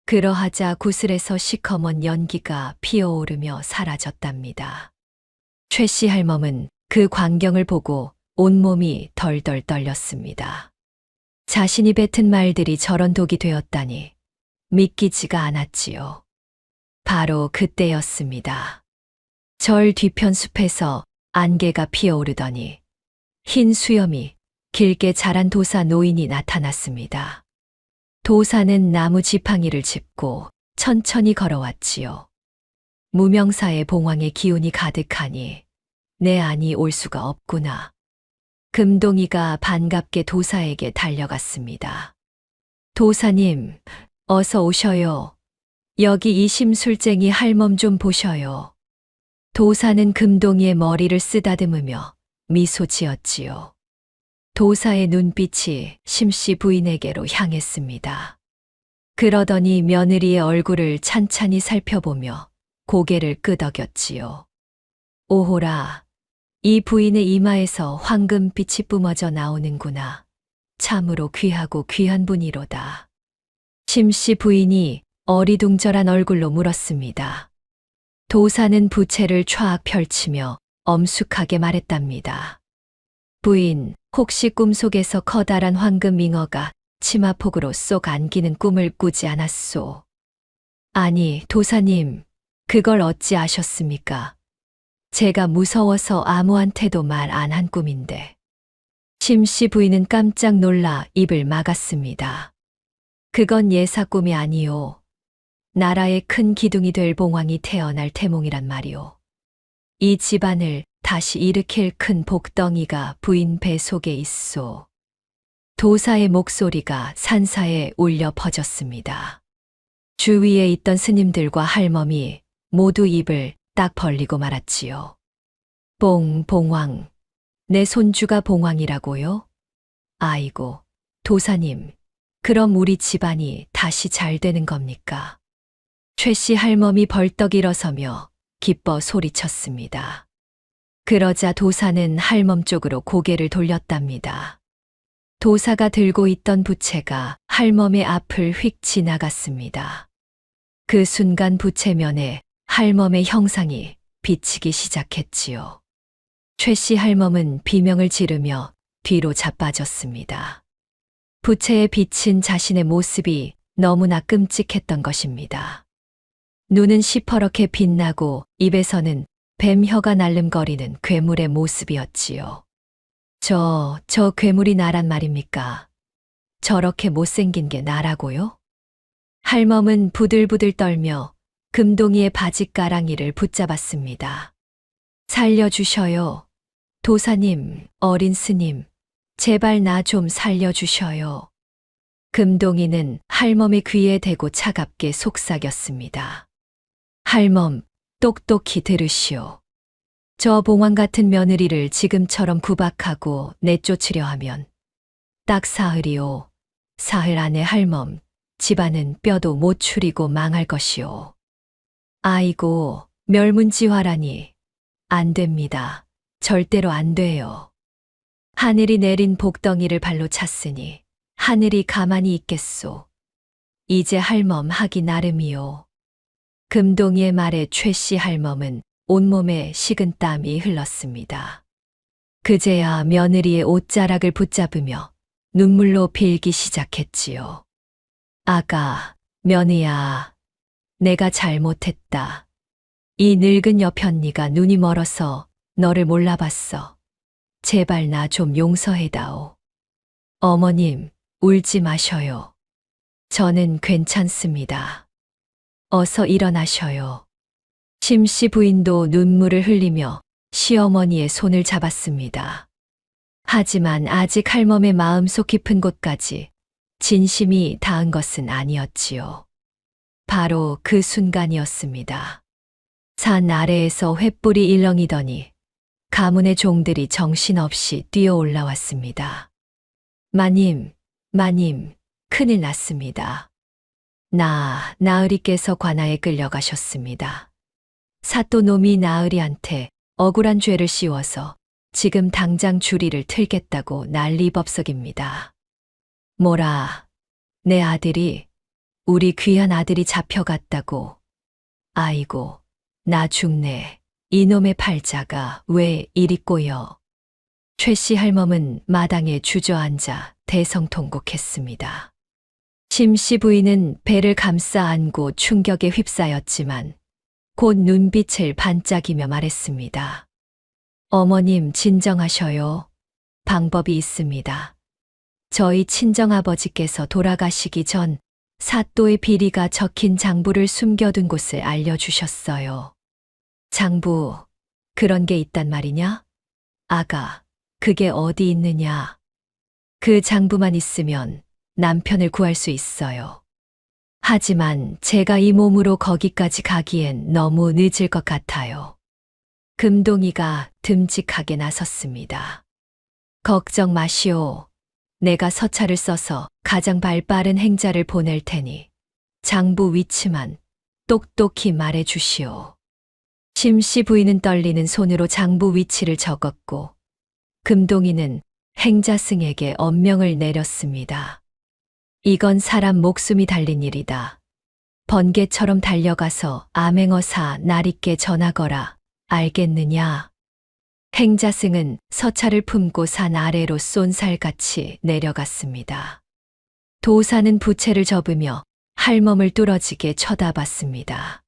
그러하자 구슬에서 시커먼 연기가 피어오르며 사라졌답니다. 최 씨 할멈은 그 광경을 보고 온몸이 덜덜 떨렸습니다. 자신이 뱉은 말들이 저런 독이 되었다니 믿기지가 않았지요. 바로 그때였습니다. 절 뒤편 숲에서 안개가 피어오르더니 흰 수염이 길게 자란 도사 노인이 나타났습니다. 도사는 나무 지팡이를 짚고 천천히 걸어왔지요. 무명사의 봉황의 기운이 가득하니 내 안이 올 수가 없구나. 금동이가 반갑게 도사에게 달려갔습니다. 도사님, 어서 오셔요. 여기 이 심술쟁이 할멈 좀 보셔요. 도사는 금동이의 머리를 쓰다듬으며 미소 지었지요. 도사의 눈빛이 심씨 부인에게로 향했습니다. 그러더니 며느리의 얼굴을 찬찬히 살펴보며 고개를 끄덕였지요. 오호라, 이 부인의 이마에서 황금빛이 뿜어져 나오는구나. 참으로 귀하고 귀한 분이로다. 심씨 부인이 어리둥절한 얼굴로 물었습니다. 도사는 부채를 촤악 펼치며 엄숙하게 말했답니다. 부인, 혹시 꿈속에서 커다란 황금 잉어가 치마폭으로 쏙 안기는 꿈을 꾸지 않았소. 아니, 도사님, 그걸 어찌 아셨습니까? 제가 무서워서 아무한테도 말 안 한 꿈인데. 심씨 부인은 깜짝 놀라 입을 막았습니다. 그건 예사 꿈이 아니요. 나라의 큰 기둥이 될 봉황이 태어날 태몽이란 말이오. 이 집안을 다시 일으킬 큰 복덩이가 부인 배 속에 있소. 도사의 목소리가 산사에 울려 퍼졌습니다. 주위에 있던 스님들과 할멈이 모두 입을 딱 벌리고 말았지요. 봉황. 내 손주가 봉황이라고요? 아이고, 도사님, 그럼 우리 집안이 다시 잘 되는 겁니까? 최씨 할멈이 벌떡 일어서며 기뻐 소리쳤습니다. 그러자 도사는 할멈 쪽으로 고개를 돌렸답니다. 도사가 들고 있던 부채가 할멈의 앞을 휙 지나갔습니다. 그 순간 부채면에 할멈의 형상이 비치기 시작했지요. 최씨 할멈은 비명을 지르며 뒤로 자빠졌습니다. 부채에 비친 자신의 모습이 너무나 끔찍했던 것입니다. 눈은 시퍼렇게 빛나고 입에서는 뱀혀가 날름거리는 괴물의 모습이었지요. 저 괴물이 나란 말입니까? 저렇게 못생긴 게 나라고요? 할멈은 부들부들 떨며 금동이의 바짓가랑이를 붙잡았습니다. 살려주셔요. 도사님, 어린 스님, 제발 나 좀 살려주셔요. 금동이는 할멈의 귀에 대고 차갑게 속삭였습니다. 할멈, 똑똑히 들으시오. 저 봉황 같은 며느리를 지금처럼 구박하고 내쫓으려 하면 딱 사흘이오. 사흘 안에 할멈, 집안은 뼈도 못 추리고 망할 것이오. 아이고, 멸문지화라니. 안 됩니다. 절대로 안 돼요. 하늘이 내린 복덩이를 발로 찼으니 하늘이 가만히 있겠소. 이제 할멈 하기 나름이요. 금동이의 말에 최씨 할멈은 온몸에 식은 땀이 흘렀습니다. 그제야 며느리의 옷자락을 붙잡으며 눈물로 빌기 시작했지요. 아가, 며느야, 내가 잘못했다. 이 늙은 여편니가 눈이 멀어서 너를 몰라봤어. 제발 나 좀 용서해다오. 어머님, 울지 마셔요. 저는 괜찮습니다. 어서 일어나셔요. 심씨 부인도 눈물을 흘리며 시어머니의 손을 잡았습니다. 하지만 아직 할멈의 마음속 깊은 곳까지 진심이 닿은 것은 아니었지요. 바로 그 순간이었습니다. 산 아래에서 횃불이 일렁이더니 가문의 종들이 정신없이 뛰어 올라왔습니다. 마님, 큰일 났습니다. 나으리께서 관아에 끌려가셨습니다. 사또놈이 나으리한테 억울한 죄를 씌워서 지금 당장 주리를 틀겠다고 난리법석입니다. 뭐라, 내 아들이, 우리 귀한 아들이 잡혀갔다고. 아이고, 나 죽네. 이놈의 팔자가 왜 이리 꼬여. 최씨 할멈은 마당에 주저앉아 대성통곡했습니다. 심씨 부인은 배를 감싸 안고 충격에 휩싸였지만 곧 눈빛을 반짝이며 말했습니다. 어머님 진정하셔요. 방법이 있습니다. 저희 친정아버지께서 돌아가시기 전 사또의 비리가 적힌 장부를 숨겨둔 곳을 알려주셨어요. 장부, 그런 게 있단 말이냐? 아가, 그게 어디 있느냐? 그 장부만 있으면 남편을 구할 수 있어요. 하지만 제가 이 몸으로 거기까지 가기엔 너무 늦을 것 같아요. 금동이가 듬직하게 나섰습니다. 걱정 마시오. 내가 서찰을 써서 가장 발빠른 행자를 보낼 테니 장부 위치만 똑똑히 말해 주시오. 심씨 부인은 떨리는 손으로 장부 위치를 적었고 금동이는 행자승에게 엄명을 내렸습니다. 이건 사람 목숨이 달린 일이다. 번개처럼 달려가서 암행어사 나리께 전하거라. 알겠느냐? 행자승은 서찰을 품고 산 아래로 쏜살같이 내려갔습니다. 도사는 부채를 접으며 할멈을 뚫어지게 쳐다봤습니다.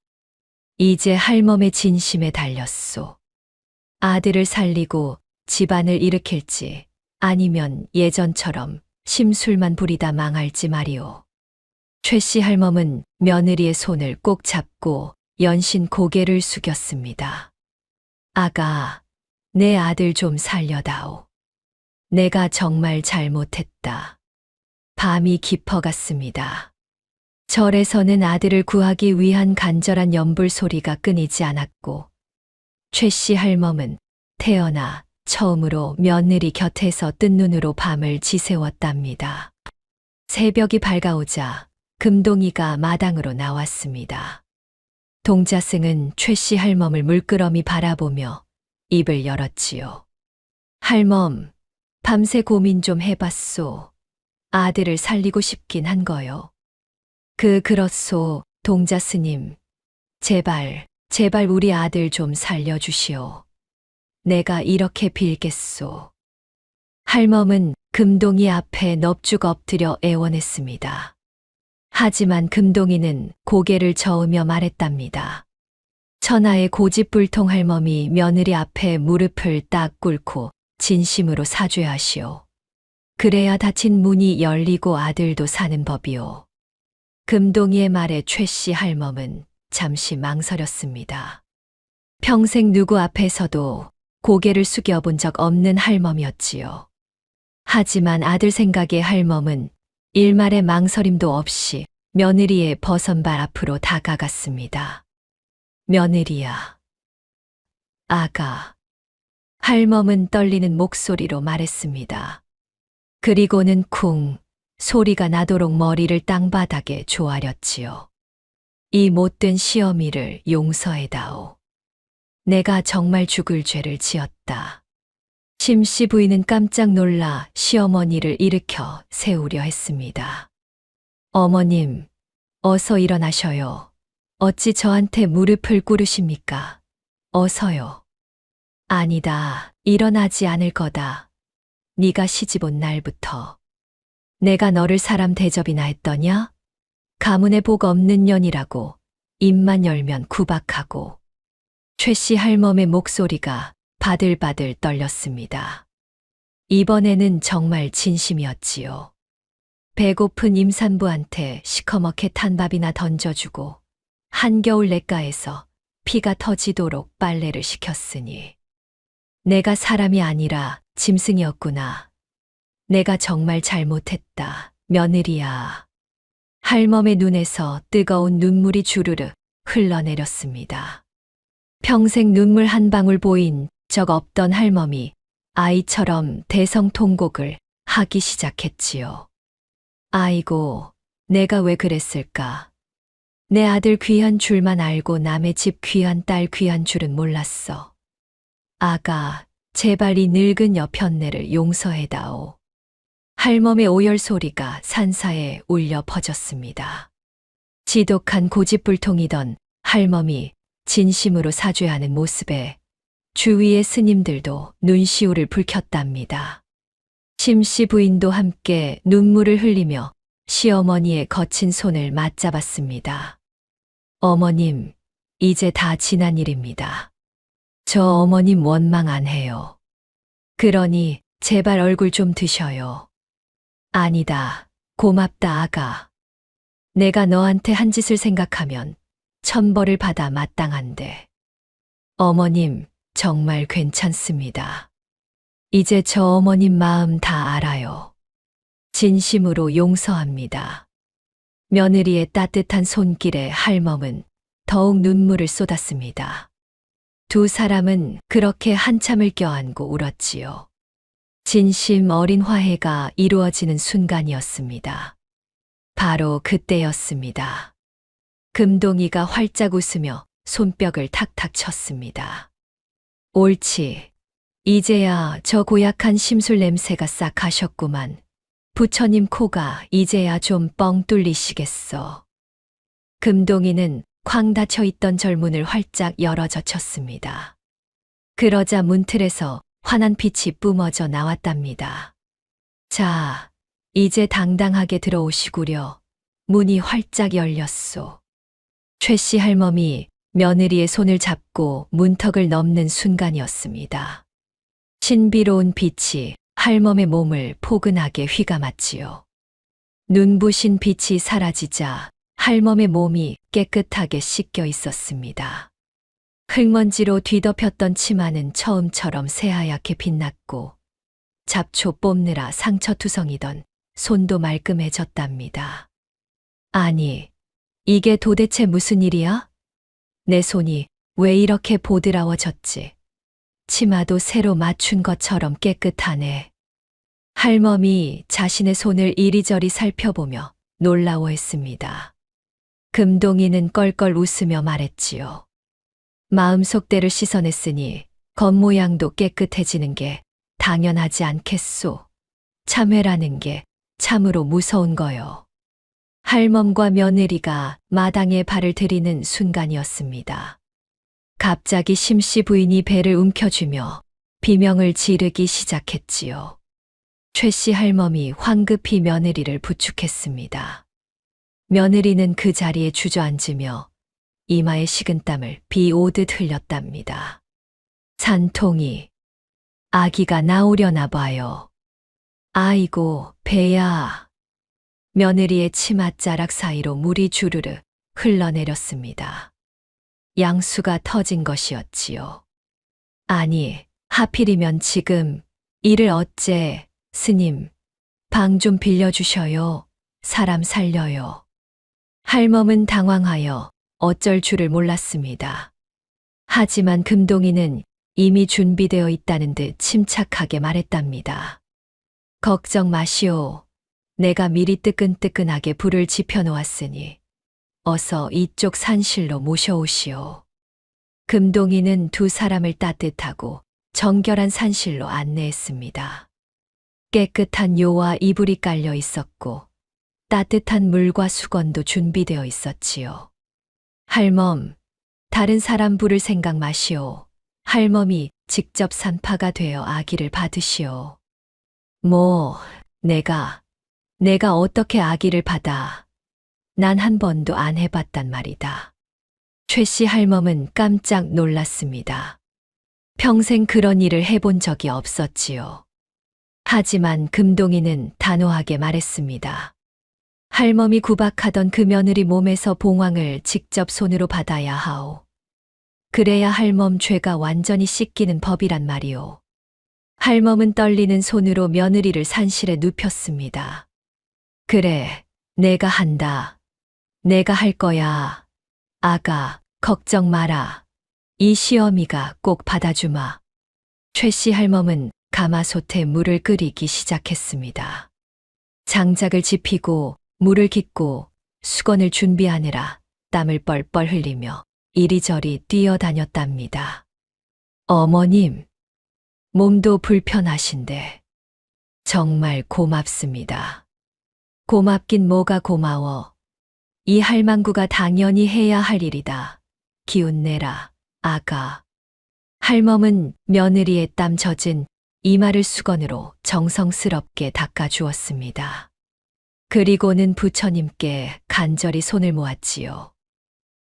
이제 할멈의 진심에 달렸소. 아들을 살리고 집안을 일으킬지 아니면 예전처럼 심술만 부리다 망할지 말이오. 최 씨 할멈은 며느리의 손을 꼭 잡고 연신 고개를 숙였습니다. 아가, 내 아들 좀 살려다오. 내가 정말 잘못했다. 밤이 깊어갔습니다. 절에서는 아들을 구하기 위한 간절한 연불 소리가 끊이지 않았고, 최 씨 할멈은 태어나 처음으로 며느리 곁에서 뜬 눈으로 밤을 지새웠답니다. 새벽이 밝아오자 금동이가 마당으로 나왔습니다. 동자승은 최 씨 할멈을 물끄러미 바라보며 입을 열었지요. 할멈, 밤새 고민 좀 해봤소. 아들을 살리고 싶긴 한 거요. 그렇소, 동자스님. 제발 우리 아들 좀 살려주시오. 내가 이렇게 빌겠소. 할멈은 금동이 앞에 넙죽 엎드려 애원했습니다. 하지만 금동이는 고개를 저으며 말했답니다. 천하의 고집불통 할멈이 며느리 앞에 무릎을 딱 꿇고 진심으로 사죄하시오. 그래야 닫힌 문이 열리고 아들도 사는 법이오. 금동이의 말에 최 씨 할멈은 잠시 망설였습니다. 평생 누구 앞에서도 고개를 숙여본 적 없는 할멈이었지요. 하지만 아들 생각에 할멈은 일말의 망설임도 없이 며느리의 버선발 앞으로 다가갔습니다. 며느리야. 아가. 할멈은 떨리는 목소리로 말했습니다. 그리고는 쿵 소리가 나도록 머리를 땅바닥에 조아렸지요. 이 못된 시어미를 용서해다오. 내가 정말 죽을 죄를 지었다. 심씨 부인은 깜짝 놀라 시어머니를 일으켜 세우려 했습니다. 어머님, 어서 일어나셔요. 어찌 저한테 무릎을 꿇으십니까? 어서요. 아니다, 일어나지 않을 거다. 네가 시집 온 날부터. 내가 너를 사람 대접이나 했더냐? 가문에 복 없는 년이라고 입만 열면 구박하고. 최 씨 할멈의 목소리가 바들바들 떨렸습니다. 이번에는 정말 진심이었지요. 배고픈 임산부한테 시커멓게 탄 밥이나 던져주고 한겨울 냇가에서 피가 터지도록 빨래를 시켰으니 내가 사람이 아니라 짐승이었구나. 내가 정말 잘못했다. 며느리야. 할멈의 눈에서 뜨거운 눈물이 주르르 흘러내렸습니다. 평생 눈물 한 방울 보인 적 없던 할멈이 아이처럼 대성통곡을 하기 시작했지요. 아이고, 내가 왜 그랬을까? 내 아들 귀한 줄만 알고 남의 집 귀한 딸 귀한 줄은 몰랐어. 아가, 제발 이 늙은 여편네를 용서해다오. 할멈의 오열 소리가 산사에 울려 퍼졌습니다. 지독한 고집불통이던 할멈이 진심으로 사죄하는 모습에 주위의 스님들도 눈시울을 붉혔답니다. 심씨 부인도 함께 눈물을 흘리며 시어머니의 거친 손을 맞잡았습니다. 어머님, 이제 다 지난 일입니다. 저 어머님 원망 안 해요. 그러니 제발 얼굴 좀 드셔요. 아니다, 고맙다 아가. 내가 너한테 한 짓을 생각하면 천벌을 받아 마땅한데. 어머님, 정말 괜찮습니다. 이제 저 어머님 마음 다 알아요. 진심으로 용서합니다. 며느리의 따뜻한 손길에 할멈은 더욱 눈물을 쏟았습니다. 두 사람은 그렇게 한참을 껴안고 울었지요. 진심 어린 화해가 이루어지는 순간이었습니다. 바로 그때였습니다. 금동이가 활짝 웃으며 손뼉을 탁탁 쳤습니다. 옳지. 이제야 저 고약한 심술 냄새가 싹 가셨구만. 부처님 코가 이제야 좀 뻥 뚫리시겠어. 금동이는 쾅 닫혀 있던 절문을 활짝 열어 젖혔습니다. 그러자 문틀에서 환한 빛이 뿜어져 나왔답니다. 자, 이제 당당하게 들어오시구려. 문이 활짝 열렸소. 최씨 할멈이 며느리의 손을 잡고 문턱을 넘는 순간이었습니다. 신비로운 빛이 할멈의 몸을 포근하게 휘감았지요. 눈부신 빛이 사라지자 할멈의 몸이 깨끗하게 씻겨 있었습니다. 흙먼지로 뒤덮였던 치마는 처음처럼 새하얗게 빛났고 잡초 뽑느라 상처투성이던 손도 말끔해졌답니다. 아니, 이게 도대체 무슨 일이야? 내 손이 왜 이렇게 보드라워졌지? 치마도 새로 맞춘 것처럼 깨끗하네. 할멈이 자신의 손을 이리저리 살펴보며 놀라워했습니다. 금동이는 껄껄 웃으며 말했지요. 마음속 때를 씻어냈으니 겉모양도 깨끗해지는 게 당연하지 않겠소. 참회라는 게 참으로 무서운 거요. 할멈과 며느리가 마당에 발을 들이는 순간이었습니다. 갑자기 심씨 부인이 배를 움켜쥐며 비명을 지르기 시작했지요. 최씨 할멈이 황급히 며느리를 부축했습니다. 며느리는 그 자리에 주저앉으며 이마에 식은땀을 비 오듯 흘렸답니다. 산통이, 아기가 나오려나 봐요. 아이고, 배야. 며느리의 치맛자락 사이로 물이 주르르 흘러내렸습니다. 양수가 터진 것이었지요. 아니, 하필이면 지금 이를 어째, 스님, 방 좀 빌려주셔요. 사람 살려요. 할멈은 당황하여 어쩔 줄을 몰랐습니다. 하지만 금동이는 이미 준비되어 있다는 듯 침착하게 말했답니다. 걱정 마시오. 내가 미리 뜨끈뜨끈하게 불을 지펴놓았으니 어서 이쪽 산실로 모셔오시오. 금동이는 두 사람을 따뜻하고 정결한 산실로 안내했습니다. 깨끗한 요와 이불이 깔려 있었고 따뜻한 물과 수건도 준비되어 있었지요. 할멈, 다른 사람 부를 생각 마시오. 할멈이 직접 산파가 되어 아기를 받으시오. 뭐, 내가 어떻게 아기를 받아? 난 한 번도 안 해봤단 말이다. 최씨 할멈은 깜짝 놀랐습니다. 평생 그런 일을 해본 적이 없었지요. 하지만 금동이는 단호하게 말했습니다. 할멈이 구박하던 그 며느리 몸에서 봉황을 직접 손으로 받아야 하오. 그래야 할멈 죄가 완전히 씻기는 법이란 말이오. 할멈은 떨리는 손으로 며느리를 산실에 눕혔습니다. 그래, 내가 한다. 내가 할 거야. 아가, 걱정 마라. 이 시어미가 꼭 받아주마. 최씨 할멈은 가마솥에 물을 끓이기 시작했습니다. 장작을 지피고 물을 깃고 수건을 준비하느라 땀을 뻘뻘 흘리며 이리저리 뛰어다녔답니다. 어머님, 몸도 불편하신데 정말 고맙습니다. 고맙긴 뭐가 고마워. 이 할망구가 당연히 해야 할 일이다. 기운 내라, 아가. 할멈은 며느리의 땀 젖은 이마를 수건으로 정성스럽게 닦아주었습니다. 그리고는 부처님께 간절히 손을 모았지요.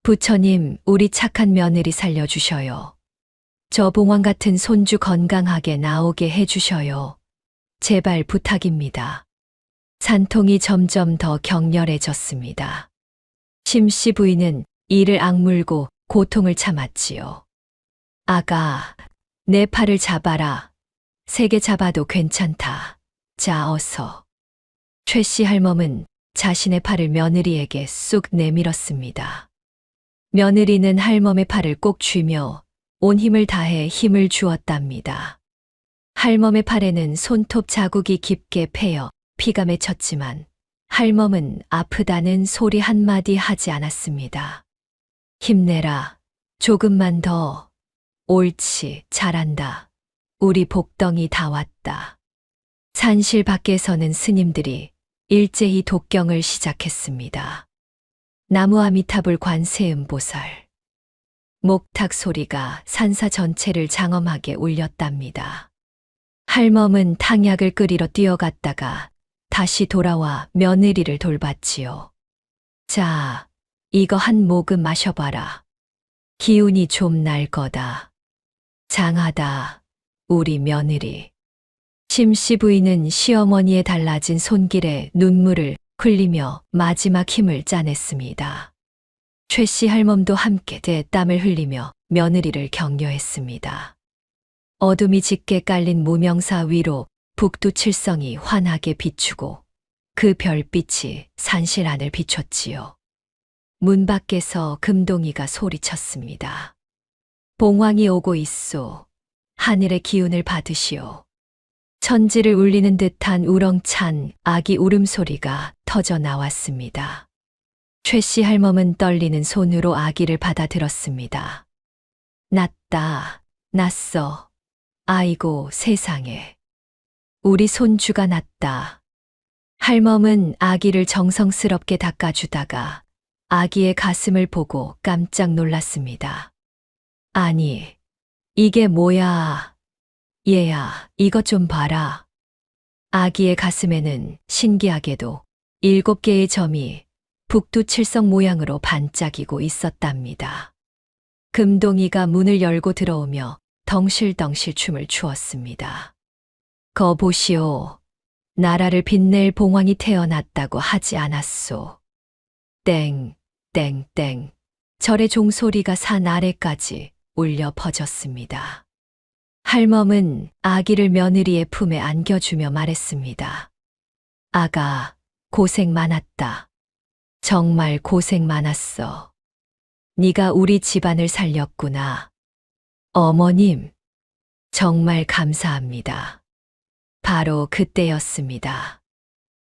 부처님, 우리 착한 며느리 살려주셔요. 저 봉황 같은 손주 건강하게 나오게 해주셔요. 제발 부탁입니다. 산통이 점점 더 격렬해졌습니다. 심씨 부인은 이를 악물고 고통을 참았지요. 아가, 내 팔을 잡아라. 3개 잡아도 괜찮다. 자, 어서. 최씨 할멈은 자신의 팔을 며느리에게 쑥 내밀었습니다. 며느리는 할멈의 팔을 꼭 쥐며 온 힘을 다해 힘을 주었답니다. 할멈의 팔에는 손톱 자국이 깊게 패여 피가 맺혔지만 할멈은 아프다는 소리 한마디 하지 않았습니다. 힘내라. 조금만 더. 옳지, 잘한다. 우리 복덩이 다 왔다. 산실 밖에서는 스님들이 일제히 독경을 시작했습니다. 나무 아미타불 관세음보살. 목탁 소리가 산사 전체를 장엄하게 울렸답니다. 할멈은 탕약을 끓이러 뛰어갔다가 다시 돌아와 며느리를 돌봤지요. 자, 이거 한 모금 마셔봐라. 기운이 좀 날 거다. 장하다, 우리 며느리. 심씨 부인은 시어머니의 달라진 손길에 눈물을 흘리며 마지막 힘을 짜냈습니다. 최씨 할멈도 함께 땀을 흘리며 며느리를 격려했습니다. 어둠이 짙게 깔린 무명사 위로 북두칠성이 환하게 비추고 그 별빛이 산실 안을 비췄지요. 문 밖에서 금동이가 소리쳤습니다. 봉황이 오고 있소. 하늘의 기운을 받으시오. 천지를 울리는 듯한 우렁찬 아기 울음소리가 터져 나왔습니다. 최씨 할멈은 떨리는 손으로 아기를 받아들었습니다. 났다, 났어. 아이고 세상에. 우리 손주가 났다. 할멈은 아기를 정성스럽게 닦아주다가 아기의 가슴을 보고 깜짝 놀랐습니다. 아니, 이게 뭐야? 얘야, 이것 좀 봐라. 아기의 가슴에는 신기하게도 7개의 점이 북두칠성 모양으로 반짝이고 있었답니다. 금동이가 문을 열고 들어오며 덩실덩실 춤을 추었습니다. 거 보시오. 나라를 빛낼 봉황이 태어났다고 하지 않았소. 땡, 땡, 땡. 절의 종소리가 산 아래까지 울려 퍼졌습니다. 할멈은 아기를 며느리의 품에 안겨주며 말했습니다. 아가, 고생 많았다. 정말 고생 많았어. 네가 우리 집안을 살렸구나. 어머님, 정말 감사합니다. 바로 그때였습니다.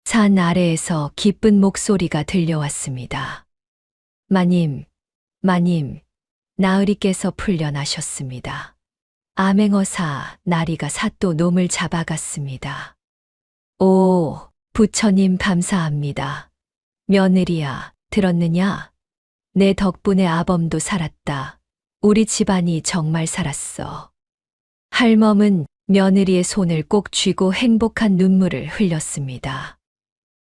산 아래에서 기쁜 목소리가 들려왔습니다. 마님, 마님, 나으리께서 풀려나셨습니다. 암행어사 나리가 사또 놈을 잡아갔습니다. 오, 부처님 감사합니다. 며느리야, 들었느냐? 내 덕분에 아범도 살았다. 우리 집안이 정말 살았어. 할멈은 며느리의 손을 꼭 쥐고 행복한 눈물을 흘렸습니다.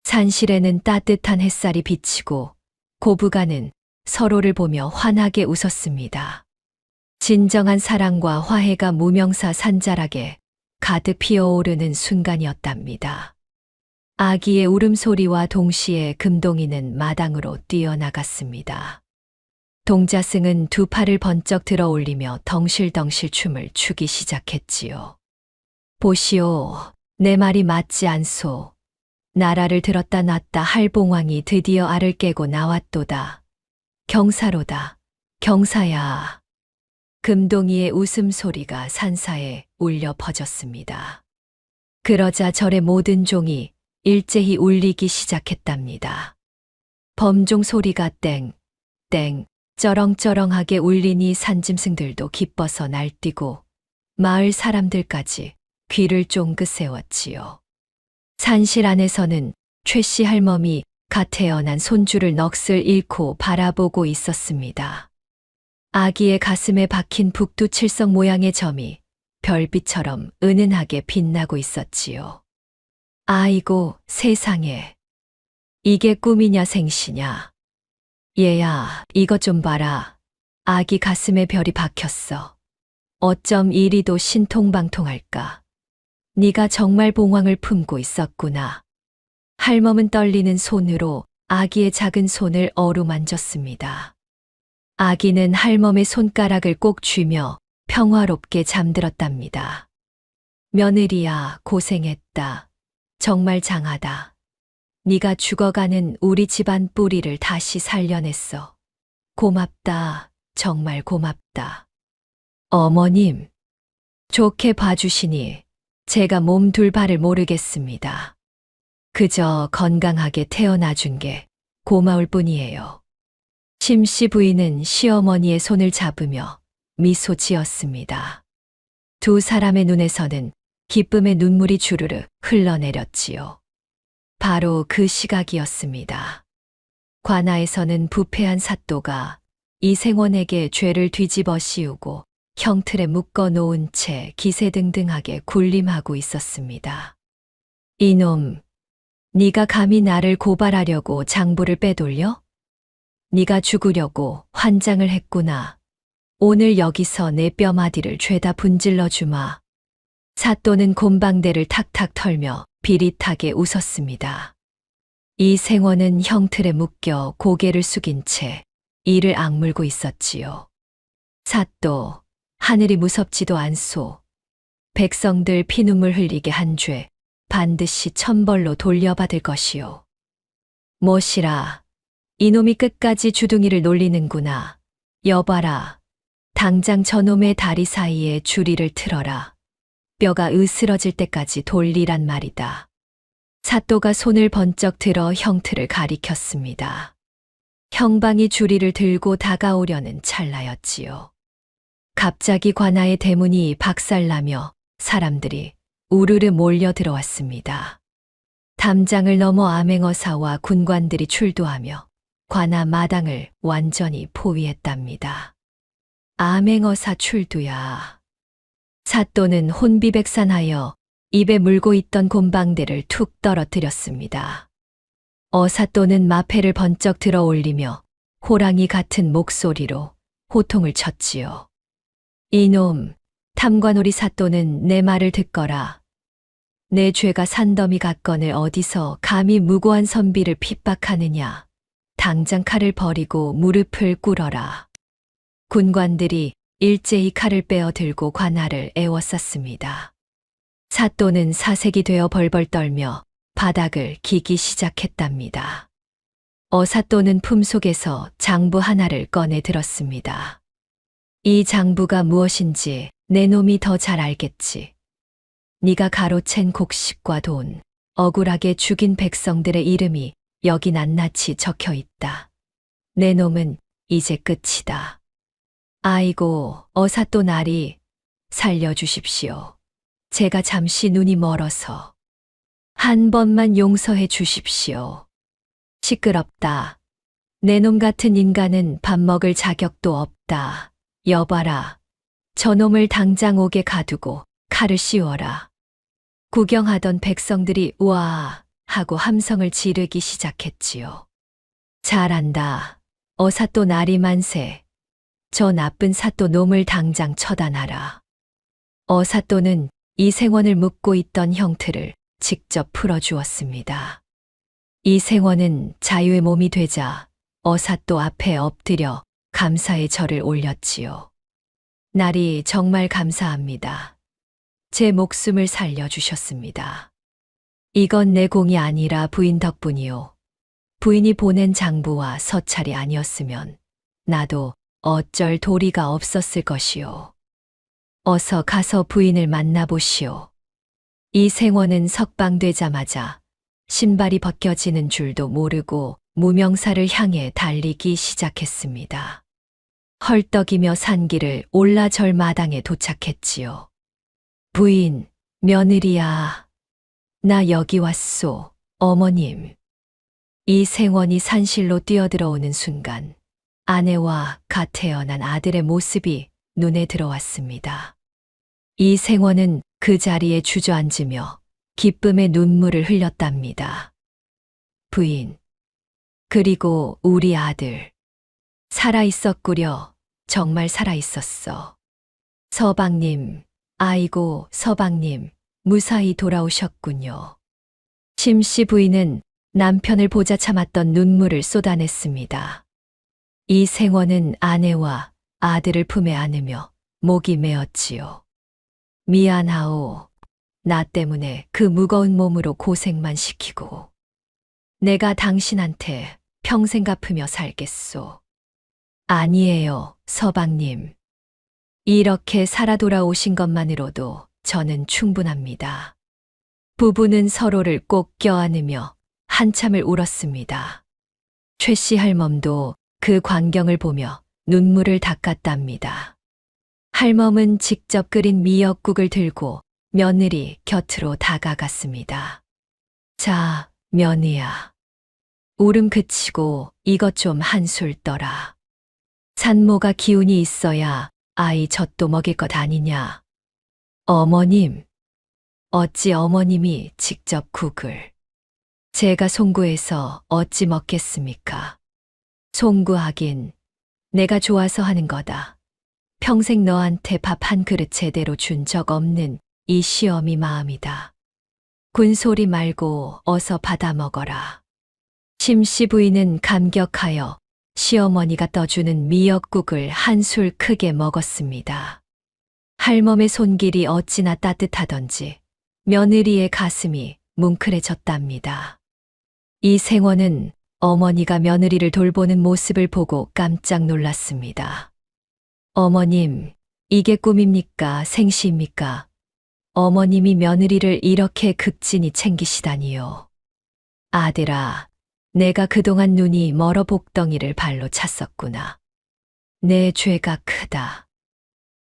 산실에는 따뜻한 햇살이 비치고 고부가는 서로를 보며 환하게 웃었습니다. 진정한 사랑과 화해가 무명사 산자락에 가득 피어오르는 순간이었답니다. 아기의 울음소리와 동시에 금동이는 마당으로 뛰어나갔습니다. 동자승은 두 팔을 번쩍 들어 올리며 덩실덩실 춤을 추기 시작했지요. 보시오, 내 말이 맞지 않소. 나라를 들었다 놨다 할 봉황이 드디어 알을 깨고 나왔도다. 경사로다, 경사야. 금동이의 웃음소리가 산사에 울려 퍼졌습니다. 그러자 절의 모든 종이 일제히 울리기 시작했답니다. 범종 소리가 땡, 땡, 쩌렁쩌렁하게 울리니 산짐승들도 기뻐서 날뛰고 마을 사람들까지 귀를 쫑긋 세웠지요. 산실 안에서는 최씨 할멈이 갓 태어난 손주를 넋을 잃고 바라보고 있었습니다. 아기의 가슴에 박힌 북두칠성 모양의 점이 별빛처럼 은은하게 빛나고 있었지요. 아이고 세상에. 이게 꿈이냐 생시냐. 얘야, 이것 좀 봐라. 아기 가슴에 별이 박혔어. 어쩜 이리도 신통방통할까. 네가 정말 봉황을 품고 있었구나. 할멈은 떨리는 손으로 아기의 작은 손을 어루만졌습니다. 아기는 할멈의 손가락을 꼭 쥐며 평화롭게 잠들었답니다. 며느리야, 고생했다. 정말 장하다. 네가 죽어가는 우리 집안 뿌리를 다시 살려냈어. 고맙다. 정말 고맙다. 어머님, 좋게 봐주시니 제가 몸 둘 바를 모르겠습니다. 그저 건강하게 태어나준 게 고마울 뿐이에요. 심씨 부인은 시어머니의 손을 잡으며 미소 지었습니다. 두 사람의 눈에서는 기쁨의 눈물이 주르르 흘러내렸지요. 바로 그 시각이었습니다. 관아에서는 부패한 사또가 이생원에게 죄를 뒤집어 씌우고 형틀에 묶어 놓은 채 기세등등하게 군림하고 있었습니다. 이놈, 네가 감히 나를 고발하려고 장부를 빼돌려? 네가 죽으려고 환장을 했구나. 오늘 여기서 내 뼈마디를 죄다 분질러 주마. 사또는 곰방대를 탁탁 털며 비릿하게 웃었습니다. 이생원은 형틀에 묶여 고개를 숙인 채 이를 악물고 있었지요. 사또, 하늘이 무섭지도 않소. 백성들 피눈물 흘리게 한 죄 반드시 천벌로 돌려받을 것이요. 못이라, 이놈이 끝까지 주둥이를 놀리는구나. 여봐라, 당장 저놈의 다리 사이에 주리를 틀어라. 뼈가 으스러질 때까지 돌리란 말이다. 사또가 손을 번쩍 들어 형틀을 가리켰습니다. 형방이 주리를 들고 다가오려는 찰나였지요. 갑자기 관아의 대문이 박살나며 사람들이 우르르 몰려 들어왔습니다. 담장을 넘어 암행어사와 군관들이 출두하며 관아 마당을 완전히 포위했답니다. 암행어사 출두야. 사또는 혼비백산하여 입에 물고 있던 곰방대를 툭 떨어뜨렸습니다. 어사또는 마패를 번쩍 들어 올리며 호랑이 같은 목소리로 호통을 쳤지요. 이놈, 탐관오리 사또는 내 말을 듣거라. 내 죄가 산더미 같건을 어디서 감히 무고한 선비를 핍박하느냐. 당장 칼을 버리고 무릎을 꿇어라. 군관들이 일제히 칼을 빼어 들고 관아를 에워쌌습니다. 사또는 사색이 되어 벌벌 떨며 바닥을 기기 시작했답니다. 어사또는 품속에서 장부 하나를 꺼내 들었습니다. 이 장부가 무엇인지 내 놈이 더 잘 알겠지. 네가 가로챈 곡식과 돈, 억울하게 죽인 백성들의 이름이 여기 낱낱이 적혀 있다. 내 놈은 이제 끝이다. 아이고, 어사또 나리, 살려주십시오. 제가 잠시 눈이 멀어서. 한 번만 용서해 주십시오. 시끄럽다. 내 놈 같은 인간은 밥 먹을 자격도 없다. 여봐라. 저놈을 당장 옥에 가두고 칼을 씌워라. 구경하던 백성들이 우와 하고 함성을 지르기 시작했지요. 잘한다. 어사또 나리 만세. 저 나쁜 사또 놈을 당장 처단하라. 어사또는 이생원을 묶고 있던 형틀을 직접 풀어주었습니다. 이생원은 자유의 몸이 되자 어사또 앞에 엎드려 감사의 절을 올렸지요. 나리 정말 감사합니다. 제 목숨을 살려주셨습니다. 이건 내 공이 아니라 부인 덕분이요. 부인이 보낸 장부와 서찰이 아니었으면 나도 어쩔 도리가 없었을 것이요. 어서 가서 부인을 만나보시오. 이생원은 석방되자마자 신발이 벗겨지는 줄도 모르고 무명사를 향해 달리기 시작했습니다. 헐떡이며 산길을 올라 절마당에 도착했지요. 부인, 며느리야. 나 여기 왔소, 어머님. 이생원이 산실로 뛰어들어오는 순간 아내와 갓 태어난 아들의 모습이 눈에 들어왔습니다. 이생원은 그 자리에 주저앉으며 기쁨의 눈물을 흘렸답니다. 부인, 그리고 우리 아들. 살아있었구려. 정말 살아있었어. 서방님, 아이고 서방님, 무사히 돌아오셨군요. 심씨 부인은 남편을 보자 참았던 눈물을 쏟아냈습니다. 이생원은 아내와 아들을 품에 안으며 목이 메었지요. 미안하오. 나 때문에 그 무거운 몸으로 고생만 시키고. 내가 당신한테 평생 갚으며 살겠소. 아니에요, 서방님. 이렇게 살아 돌아오신 것만으로도 저는 충분합니다. 부부는 서로를 꼭 껴안으며 한참을 울었습니다. 최씨 할멈도 그 광경을 보며 눈물을 닦았답니다. 할멈은 직접 끓인 미역국을 들고 며느리 곁으로 다가갔습니다. 자, 며느야. 울음 그치고 이것 좀 한술 떠라. 산모가 기운이 있어야 아이 젖도 먹일 것 아니냐. 어머님. 어찌 어머님이 직접 국을. 제가 송구해서 어찌 먹겠습니까? 송구하긴 내가 좋아서 하는 거다. 평생 너한테 밥 한 그릇 제대로 준 적 없는 이 시어미 마음이다. 군소리 말고 어서 받아 먹어라. 심씨 부인은 감격하여 시어머니가 떠주는 미역국을 한술 크게 먹었습니다. 할멈의 손길이 어찌나 따뜻하던지 며느리의 가슴이 뭉클해졌답니다. 이 생원은 어머니가 며느리를 돌보는 모습을 보고 깜짝 놀랐습니다. 어머님, 이게 꿈입니까? 생시입니까? 어머님이 며느리를 이렇게 극진히 챙기시다니요. 아들아, 내가 그동안 눈이 멀어 복덩이를 발로 찼었구나. 내 죄가 크다.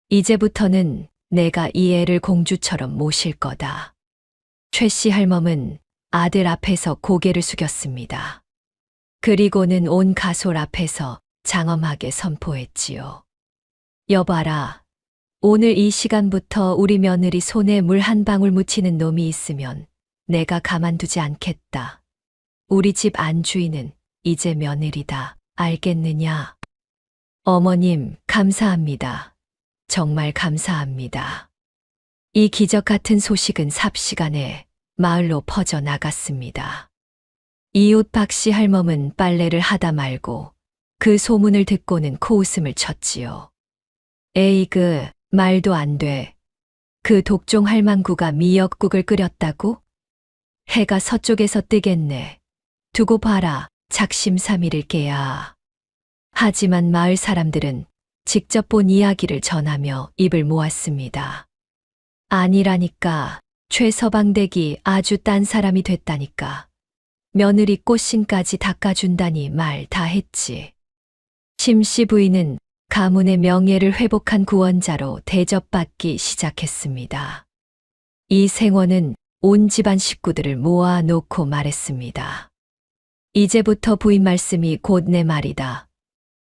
이제부터는 내가 이 애를 공주처럼 모실 거다. 최씨 할멈은 아들 앞에서 고개를 숙였습니다. 그리고는 온 가솔 앞에서 장엄하게 선포했지요. 여봐라, 오늘 이 시간부터 우리 며느리 손에 물 한 방울 묻히는 놈이 있으면 내가 가만두지 않겠다. 우리 집 안주인은 이제 며느리다. 알겠느냐? 어머님, 감사합니다. 정말 감사합니다. 이 기적 같은 소식은 삽시간에 마을로 퍼져 나갔습니다. 이웃 박씨 할멈은 빨래를 하다 말고 그 소문을 듣고는 코웃음을 쳤지요. 에이그, 말도 안 돼. 그 독종 할망구가 미역국을 끓였다고? 해가 서쪽에서 뜨겠네. 두고 봐라, 작심삼일일 게야. 하지만 마을 사람들은 직접 본 이야기를 전하며 입을 모았습니다. 아니라니까, 최서방댁이 아주 딴 사람이 됐다니까. 며느리 꽃신까지 닦아준다니 말 다 했지. 심씨 부인은 가문의 명예를 회복한 구원자로 대접받기 시작했습니다. 이 생원은 온 집안 식구들을 모아놓고 말했습니다. 이제부터 부인 말씀이 곧 내 말이다.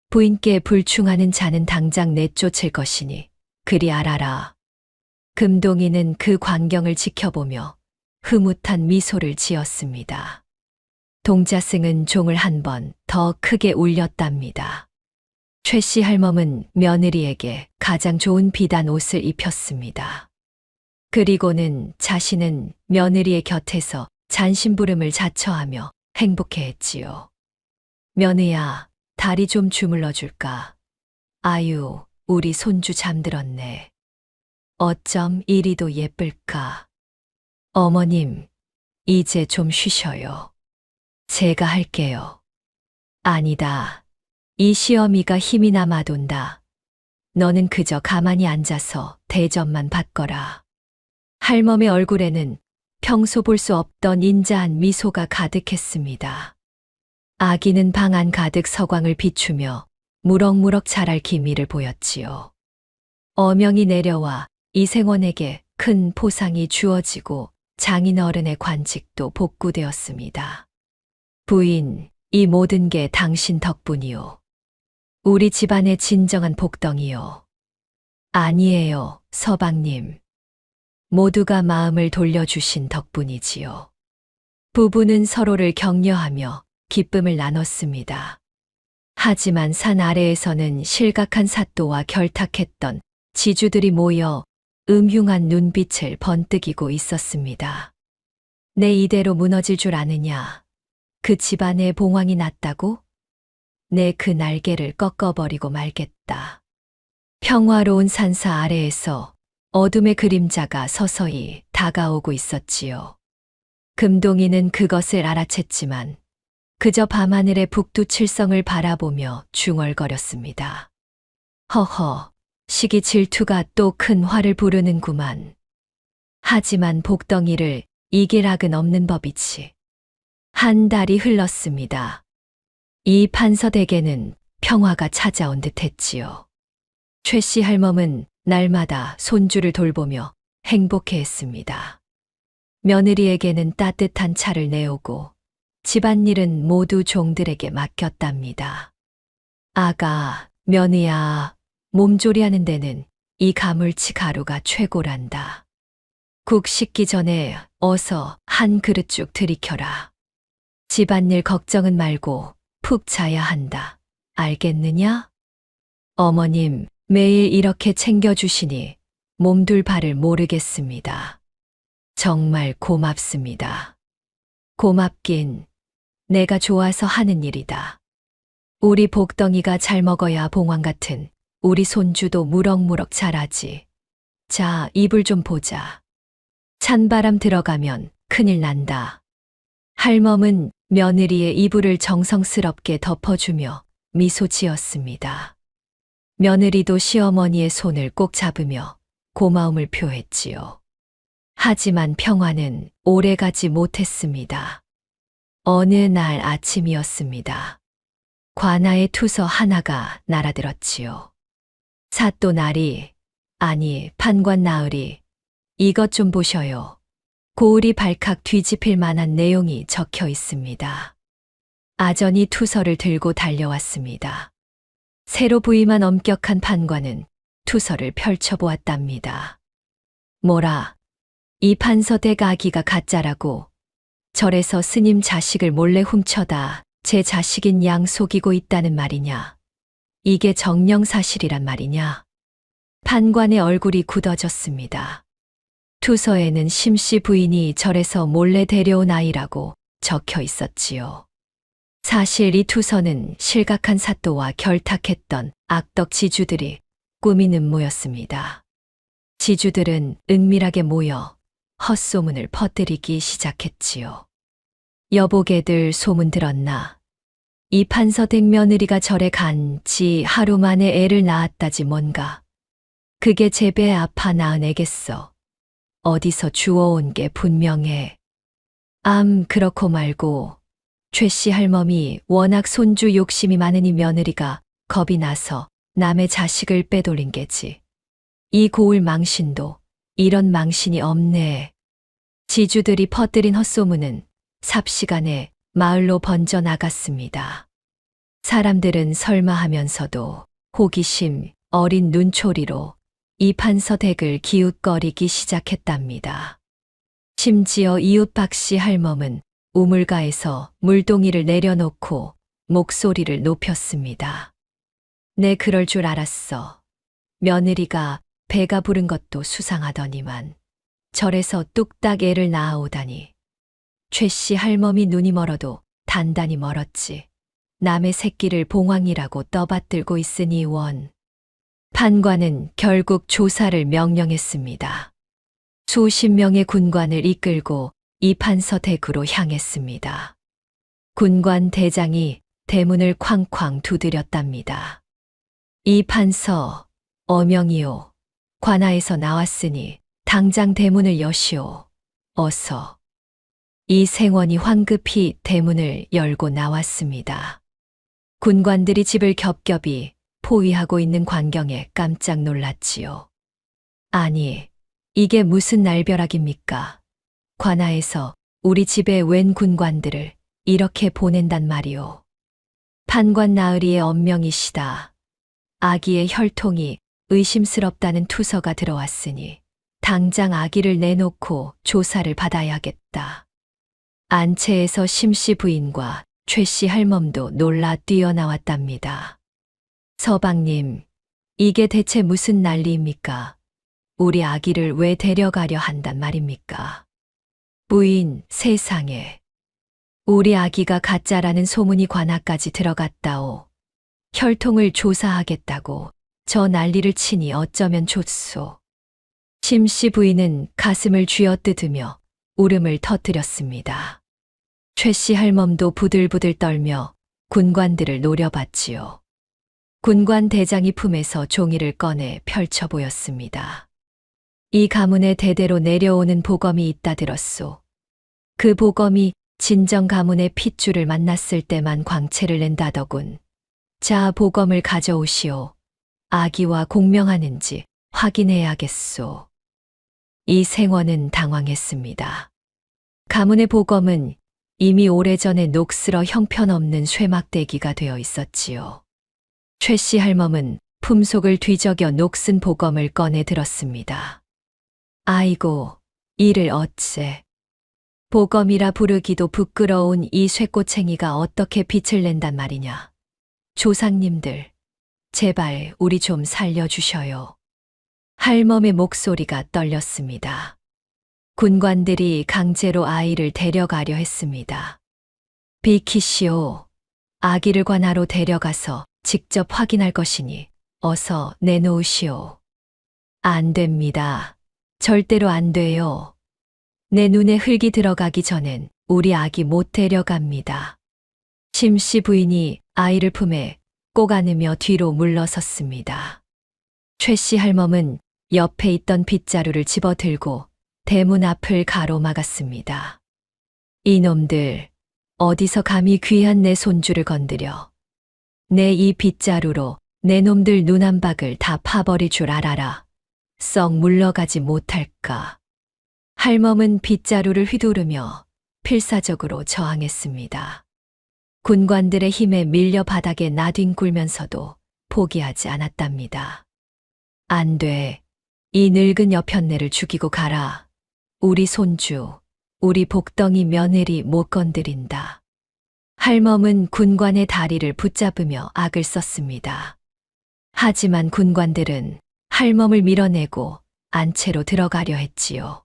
부인께 불충하는 자는 당장 내쫓을 것이니 그리 알아라. 금동이는 그 광경을 지켜보며 흐뭇한 미소를 지었습니다. 동자승은 종을 한 번 더 크게 울렸답니다. 최씨 할멈은 며느리에게 가장 좋은 비단 옷을 입혔습니다. 그리고는 자신은 며느리의 곁에서 잔심부름을 자처하며 행복해했지요. 며느야, 다리 좀 주물러 줄까? 아유, 우리 손주 잠들었네. 어쩜 이리도 예쁠까? 어머님, 이제 좀 쉬셔요. 제가 할게요. 아니다. 이 시어미가 힘이 남아돈다. 너는 그저 가만히 앉아서 대접만 받거라. 할멈의 얼굴에는 평소 볼 수 없던 인자한 미소가 가득했습니다. 아기는 방 안 가득 서광을 비추며 무럭무럭 자랄 기미를 보였지요. 어명이 내려와 이생원에게 큰 포상이 주어지고 장인어른의 관직도 복구되었습니다. 부인, 이 모든 게 당신 덕분이요. 우리 집안의 진정한 복덩이요. 아니에요, 서방님. 모두가 마음을 돌려주신 덕분이지요. 부부는 서로를 격려하며 기쁨을 나눴습니다. 하지만 산 아래에서는 실각한 사또와 결탁했던 지주들이 모여 음흉한 눈빛을 번뜩이고 있었습니다. 내 이대로 무너질 줄 아느냐? 그 집안에 봉황이 났다고? 내 그 날개를 꺾어버리고 말겠다. 평화로운 산사 아래에서 어둠의 그림자가 서서히 다가오고 있었지요. 금동이는 그것을 알아챘지만 그저 밤하늘의 북두칠성을 바라보며 중얼거렸습니다. 허허, 시기 질투가 또 큰 화를 부르는구만. 하지만 복덩이를 이길 악은 없는 법이지. 한 달이 흘렀습니다. 이 판서댁에는 평화가 찾아온 듯 했지요. 최씨 할멈은 날마다 손주를 돌보며 행복해했습니다. 며느리에게는 따뜻한 차를 내오고 집안일은 모두 종들에게 맡겼답니다. 아가, 며느야, 몸조리하는 데는 이 가물치 가루가 최고란다. 국 식기 전에 어서 한 그릇 쭉 들이켜라. 집안일 걱정은 말고 푹 자야 한다. 알겠느냐? 어머님, 매일 이렇게 챙겨주시니 몸둘 바를 모르겠습니다. 정말 고맙습니다. 고맙긴 내가 좋아서 하는 일이다. 우리 복덩이가 잘 먹어야 봉황 같은 우리 손주도 무럭무럭 자라지. 자, 이불 좀 보자. 찬바람 들어가면 큰일 난다. 할멈은 며느리의 이불을 정성스럽게 덮어주며 미소 지었습니다. 며느리도 시어머니의 손을 꼭 잡으며 고마움을 표했지요. 하지만 평화는 오래가지 못했습니다. 어느 날 아침이었습니다. 관아의 투서 하나가 날아들었지요. 사또나리, 아니 판관 나으리, 이것 좀 보셔요. 고을이 발칵 뒤집힐 만한 내용이 적혀 있습니다. 아전이 투서를 들고 달려왔습니다. 새로 부임한 엄격한 판관은 투서를 펼쳐보았답니다. 뭐라, 이 판서댁 아기가 가짜라고 절에서 스님 자식을 몰래 훔쳐다 제 자식인 양 속이고 있다는 말이냐? 이게 정령사실이란 말이냐? 판관의 얼굴이 굳어졌습니다. 투서에는 심씨 부인이 절에서 몰래 데려온 아이라고 적혀 있었지요. 사실 이 투서는 실각한 사또와 결탁했던 악덕 지주들이 꾸민 음모였습니다. 지주들은 은밀하게 모여 헛소문을 퍼뜨리기 시작했지요. 여보게들 소문 들었나? 이 판서댁 며느리가 절에 간 지 하루 만에 애를 낳았다지 뭔가. 그게 제 배 아파 낳은 애겠어. 어디서 주워온 게 분명해. 그렇고 말고 최씨 할멈이 워낙 손주 욕심이 많으니 며느리가 겁이 나서 남의 자식을 빼돌린 게지. 이 고을 망신도 이런 망신이 없네. 지주들이 퍼뜨린 헛소문은 삽시간에 마을로 번져나갔습니다. 사람들은 설마하면서도 호기심 어린 눈초리로 이 판서댁을 기웃거리기 시작했답니다. 심지어 이웃 박씨 할멈은 우물가에서 물동이를 내려놓고 목소리를 높였습니다. 내 그럴 줄 알았어. 며느리가 배가 부른 것도 수상하더니만 절에서 뚝딱 애를 낳아오다니. 최씨 할멈이 눈이 멀어도 단단히 멀었지. 남의 새끼를 봉황이라고 떠받들고 있으니 원. 판관은 결국 조사를 명령했습니다. 수십 명의 군관을 이끌고 이 판서댁으로 향했습니다. 군관 대장이 대문을 쾅쾅 두드렸답니다. 이 판서, 어명이요. 관아에서 나왔으니 당장 대문을 여시오. 어서. 이 생원이 황급히 대문을 열고 나왔습니다. 군관들이 집을 겹겹이 포위하고 있는 광경에 깜짝 놀랐지요. 아니, 이게 무슨 날벼락입니까? 관아에서 우리 집에 웬 군관들을 이렇게 보낸단 말이오. 판관 나으리의 언명이시다. 아기의 혈통이 의심스럽다는 투서가 들어왔으니 당장 아기를 내놓고 조사를 받아야겠다. 안채에서 심씨 부인과 최씨 할멈도 놀라 뛰어나왔답니다. 서방님, 이게 대체 무슨 난리입니까? 우리 아기를 왜 데려가려 한단 말입니까? 부인, 세상에. 우리 아기가 가짜라는 소문이 관아까지 들어갔다오. 혈통을 조사하겠다고 저 난리를 치니 어쩌면 좋소. 심씨 부인은 가슴을 쥐어뜯으며 울음을 터뜨렸습니다. 최씨 할멈도 부들부들 떨며 군관들을 노려봤지요. 군관 대장이 품에서 종이를 꺼내 펼쳐 보였습니다. 이 가문에 대대로 내려오는 보검이 있다 들었소. 그 보검이 진정 가문의 핏줄을 만났을 때만 광채를 낸다더군. 자, 보검을 가져오시오. 아기와 공명하는지 확인해야겠소. 이 생원은 당황했습니다. 가문의 보검은 이미 오래전에 녹슬어 형편없는 쇠막대기가 되어 있었지요. 최씨 할멈은 품속을 뒤적여 녹슨 보검을 꺼내 들었습니다. 아이고, 이를 어째. 보검이라 부르기도 부끄러운 이 쇠꼬챙이가 어떻게 빛을 낸단 말이냐. 조상님들, 제발 우리 좀 살려주셔요. 할멈의 목소리가 떨렸습니다. 군관들이 강제로 아이를 데려가려 했습니다. 비키시오. 아기를 관하로 데려가서 직접 확인할 것이니 어서 내놓으시오. 안 됩니다. 절대로 안 돼요. 내 눈에 흙이 들어가기 전엔 우리 아기 못 데려갑니다. 심씨 부인이 아이를 품에 꼭 안으며 뒤로 물러섰습니다. 최씨 할멈은 옆에 있던 빗자루를 집어들고 대문 앞을 가로막았습니다. 이놈들, 어디서 감히 귀한 내 손주를 건드려. 내 이 빗자루로 내 놈들 눈 한 박을 다 파버릴 줄 알아라. 썩 물러가지 못할까. 할멈은 빗자루를 휘두르며 필사적으로 저항했습니다. 군관들의 힘에 밀려 바닥에 나뒹굴면서도 포기하지 않았답니다. 안 돼. 이 늙은 여편네를 죽이고 가라. 우리 손주, 우리 복덩이 며느리 못 건드린다. 할멈은 군관의 다리를 붙잡으며 악을 썼습니다. 하지만 군관들은 할멈을 밀어내고 안채로 들어가려 했지요.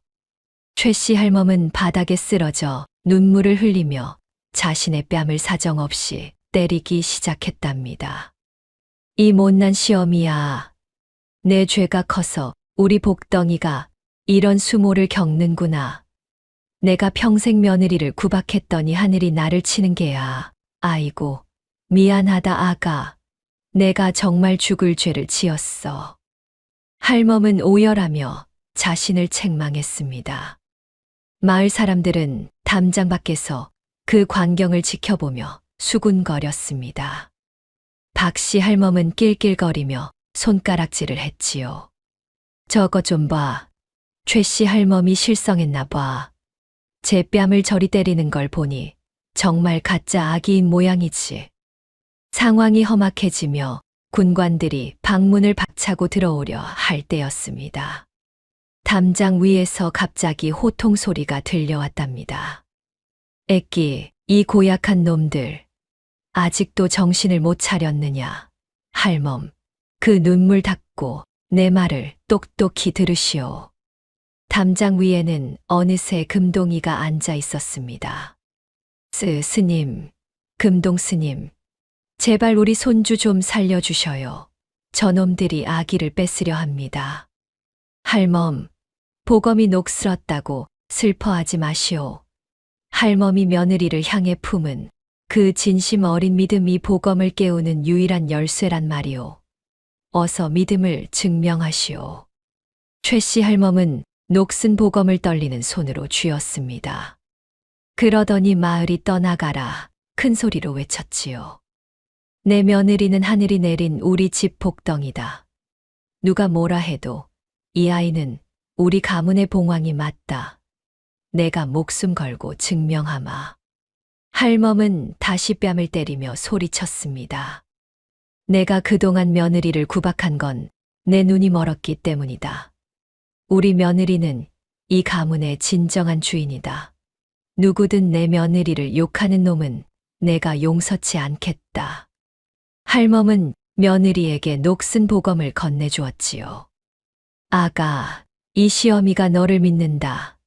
최씨 할멈은 바닥에 쓰러져 눈물을 흘리며 자신의 뺨을 사정없이 때리기 시작했답니다. 이 못난 시어미야, 내 죄가 커서 우리 복덩이가 이런 수모를 겪는구나. 내가 평생 며느리를 구박했더니 하늘이 나를 치는 게야. 아이고, 미안하다 아가. 내가 정말 죽을 죄를 지었어. 할멈은 오열하며 자신을 책망했습니다. 마을 사람들은 담장 밖에서 그 광경을 지켜보며 수군거렸습니다. 박씨 할멈은 낄낄거리며 손가락질을 했지요. 저거 좀 봐. 최씨 할멈이 실성했나 봐. 제 뺨을 저리 때리는 걸 보니 정말 가짜 아기인 모양이지. 상황이 험악해지며 군관들이 방문을 박차고 들어오려 할 때였습니다. 담장 위에서 갑자기 호통 소리가 들려왔답니다. 애끼, 이 고약한 놈들. 아직도 정신을 못 차렸느냐. 할멈, 그 눈물 닦고 내 말을 똑똑히 들으시오. 담장 위에는 어느새 금동이가 앉아 있었습니다. 스님, 금동 스님, 제발 우리 손주 좀 살려주셔요. 저놈들이 아기를 뺏으려 합니다. 할멈, 보검이 녹슬었다고 슬퍼하지 마시오. 할멈이 며느리를 향해 품은 그 진심 어린 믿음이 보검을 깨우는 유일한 열쇠란 말이오. 어서 믿음을 증명하시오. 최씨 할멈은 녹슨 보검을 떨리는 손으로 쥐었습니다. 그러더니 마을이 떠나가라 큰 소리로 외쳤지요. 내 며느리는 하늘이 내린 우리 집 복덩이다. 누가 뭐라 해도 이 아이는 우리 가문의 봉황이 맞다. 내가 목숨 걸고 증명하마. 할멈은 다시 뺨을 때리며 소리쳤습니다. 내가 그동안 며느리를 구박한 건 내 눈이 멀었기 때문이다. 우리 며느리는 이 가문의 진정한 주인이다. 누구든 내 며느리를 욕하는 놈은 내가 용서치 않겠다. 할멈은 며느리에게 녹슨 보검을 건네주었지요. 아가, 이 시어미가 너를 믿는다.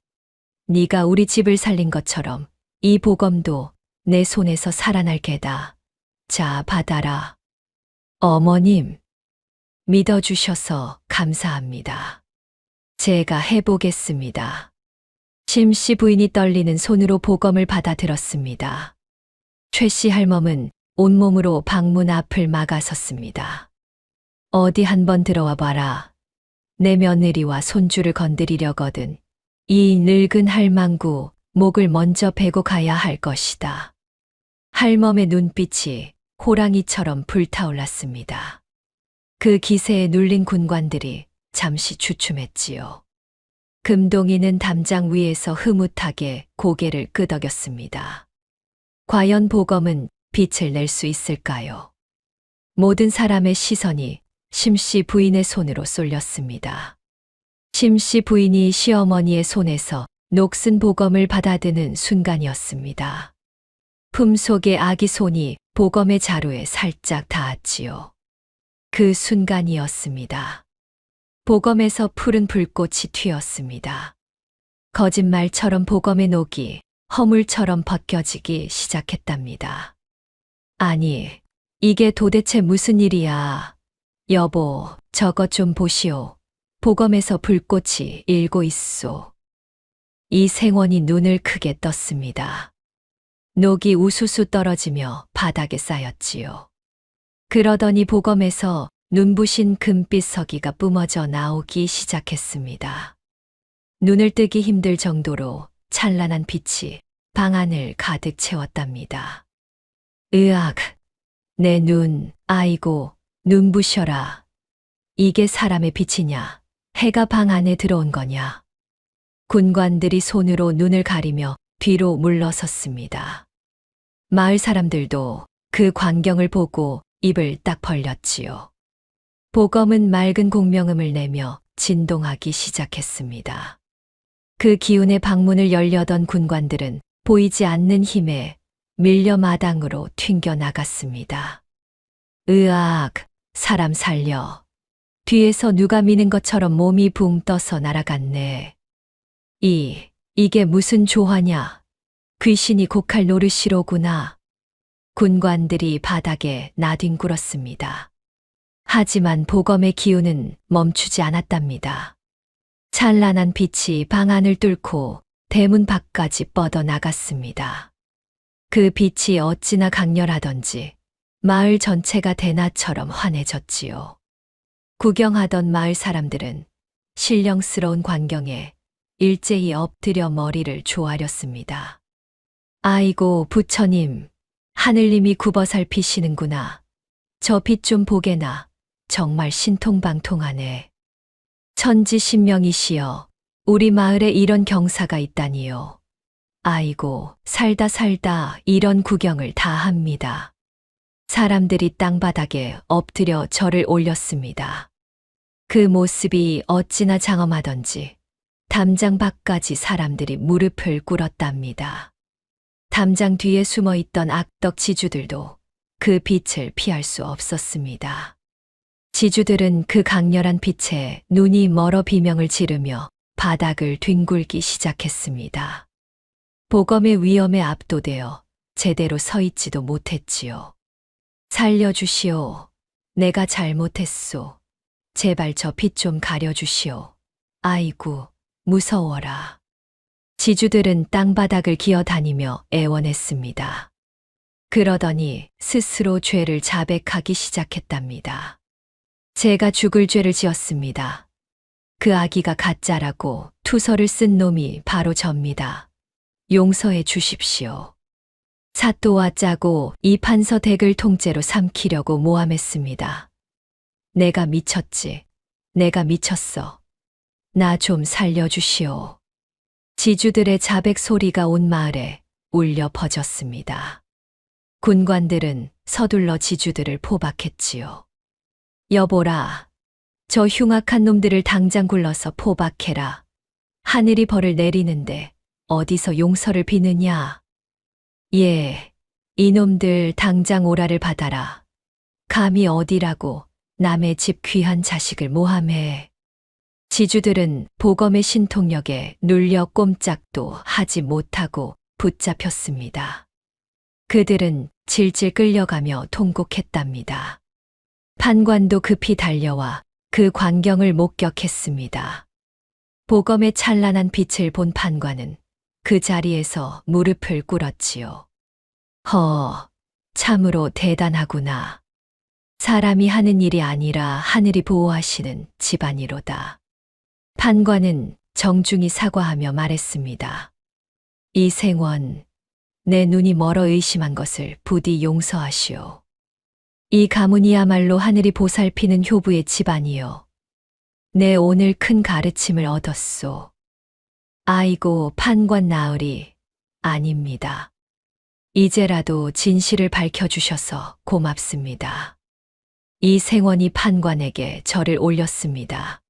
네가 우리 집을 살린 것처럼 이 보검도 내 손에서 살아날 게다. 자, 받아라. 어머님, 믿어주셔서 감사합니다. 제가 해보겠습니다. 심씨 부인이 떨리는 손으로 보검을 받아들었습니다. 최씨 할멈은 온몸으로 방문 앞을 막아섰습니다. 어디 한번 들어와 봐라. 내 며느리와 손주를 건드리려거든 이 늙은 할망구 목을 먼저 베고 가야 할 것이다. 할멈의 눈빛이 호랑이처럼 불타올랐습니다. 그 기세에 눌린 군관들이 잠시 주춤했지요. 금동이는 담장 위에서 흐뭇하게 고개를 끄덕였습니다. 과연 보검은 빛을 낼 수 있을까요? 모든 사람의 시선이 심씨 부인의 손으로 쏠렸습니다. 심씨 부인이 시어머니의 손에서 녹슨 복음을 받아드는 순간이었습니다. 품속의 아기 손이 복음의 자루에 살짝 닿았지요. 그 순간이었습니다. 복음에서 푸른 불꽃이 튀었습니다. 거짓말처럼 복음의 녹이 허물처럼 벗겨지기 시작했답니다. 아니, 이게 도대체 무슨 일이야? 여보, 저것 좀 보시오. 복음에서 불꽃이 일고 있소. 이 생원이 눈을 크게 떴습니다. 녹이 우수수 떨어지며 바닥에 쌓였지요. 그러더니 복음에서 눈부신 금빛 서기가 뿜어져 나오기 시작했습니다. 눈을 뜨기 힘들 정도로 찬란한 빛이 방 안을 가득 채웠답니다. 으악, 내 눈, 아이고, 눈부셔라. 이게 사람의 빛이냐? 해가 방 안에 들어온 거냐? 군관들이 손으로 눈을 가리며 뒤로 물러섰습니다. 마을 사람들도 그 광경을 보고 입을 딱 벌렸지요. 복음은 맑은 공명음을 내며 진동하기 시작했습니다. 그 기운의 방문을 열려던 군관들은 보이지 않는 힘에 밀려 마당으로 튕겨 나갔습니다. 으악, 사람 살려. 뒤에서 누가 미는 것처럼 몸이 붕 떠서 날아갔네. 이게 무슨 조화냐? 귀신이 곡할 노릇이로구나. 군관들이 바닥에 나뒹굴었습니다. 하지만 복음의 기운은 멈추지 않았답니다. 찬란한 빛이 방 안을 뚫고 대문 밖까지 뻗어나갔습니다. 그 빛이 어찌나 강렬하던지 마을 전체가 대낮처럼 환해졌지요. 구경하던 마을 사람들은 신령스러운 광경에 일제히 엎드려 머리를 조아렸습니다. 아이고, 부처님, 하늘님이 굽어 살피시는구나. 저 빛 좀 보게나. 정말 신통방통하네. 천지신명이시여, 우리 마을에 이런 경사가 있다니요. 아이고, 살다 이런 구경을 다 합니다. 사람들이 땅바닥에 엎드려 절을 올렸습니다. 그 모습이 어찌나 장엄하던지 담장 밖까지 사람들이 무릎을 꿇었답니다. 담장 뒤에 숨어 있던 악덕 지주들도 그 빛을 피할 수 없었습니다. 지주들은 그 강렬한 빛에 눈이 멀어 비명을 지르며 바닥을 뒹굴기 시작했습니다. 복음의 위험에 압도되어 제대로 서 있지도 못했지요. 살려주시오. 내가 잘못했소. 제발 저 빛 좀 가려주시오. 아이고, 무서워라. 지주들은 땅바닥을 기어다니며 애원했습니다. 그러더니 스스로 죄를 자백하기 시작했답니다. 제가 죽을 죄를 지었습니다. 그 아기가 가짜라고 투서를 쓴 놈이 바로 접니다. 용서해 주십시오. 사또와 짜고 이 판서 댁을 통째로 삼키려고 모함했습니다. 내가 미쳤지. 내가 미쳤어. 나 좀 살려주시오. 지주들의 자백 소리가 온 마을에 울려 퍼졌습니다. 군관들은 서둘러 지주들을 포박했지요. 여보라, 저 흉악한 놈들을 당장 굴러서 포박해라. 하늘이 벌을 내리는데 어디서 용서를 비느냐. 예, 이놈들 당장 오라를 받아라. 감히 어디라고 남의 집 귀한 자식을 모함해. 지주들은 복음의 신통력에 눌려 꼼짝도 하지 못하고 붙잡혔습니다. 그들은 질질 끌려가며 통곡했답니다. 판관도 급히 달려와 그 광경을 목격했습니다. 복음의 찬란한 빛을 본 판관은 그 자리에서 무릎을 꿇었지요. 참으로 대단하구나. 사람이 하는 일이 아니라 하늘이 보호하시는 집안이로다. 판관은 정중히 사과하며 말했습니다. 이생원, 내 눈이 멀어 의심한 것을 부디 용서하시오. 이 가문이야말로 하늘이 보살피는 효부의 집안이요. 내 오늘 큰 가르침을 얻었소. 아이고, 판관 나으리, 아닙니다. 이제라도 진실을 밝혀주셔서 고맙습니다. 이 생원이 판관에게 절을 올렸습니다.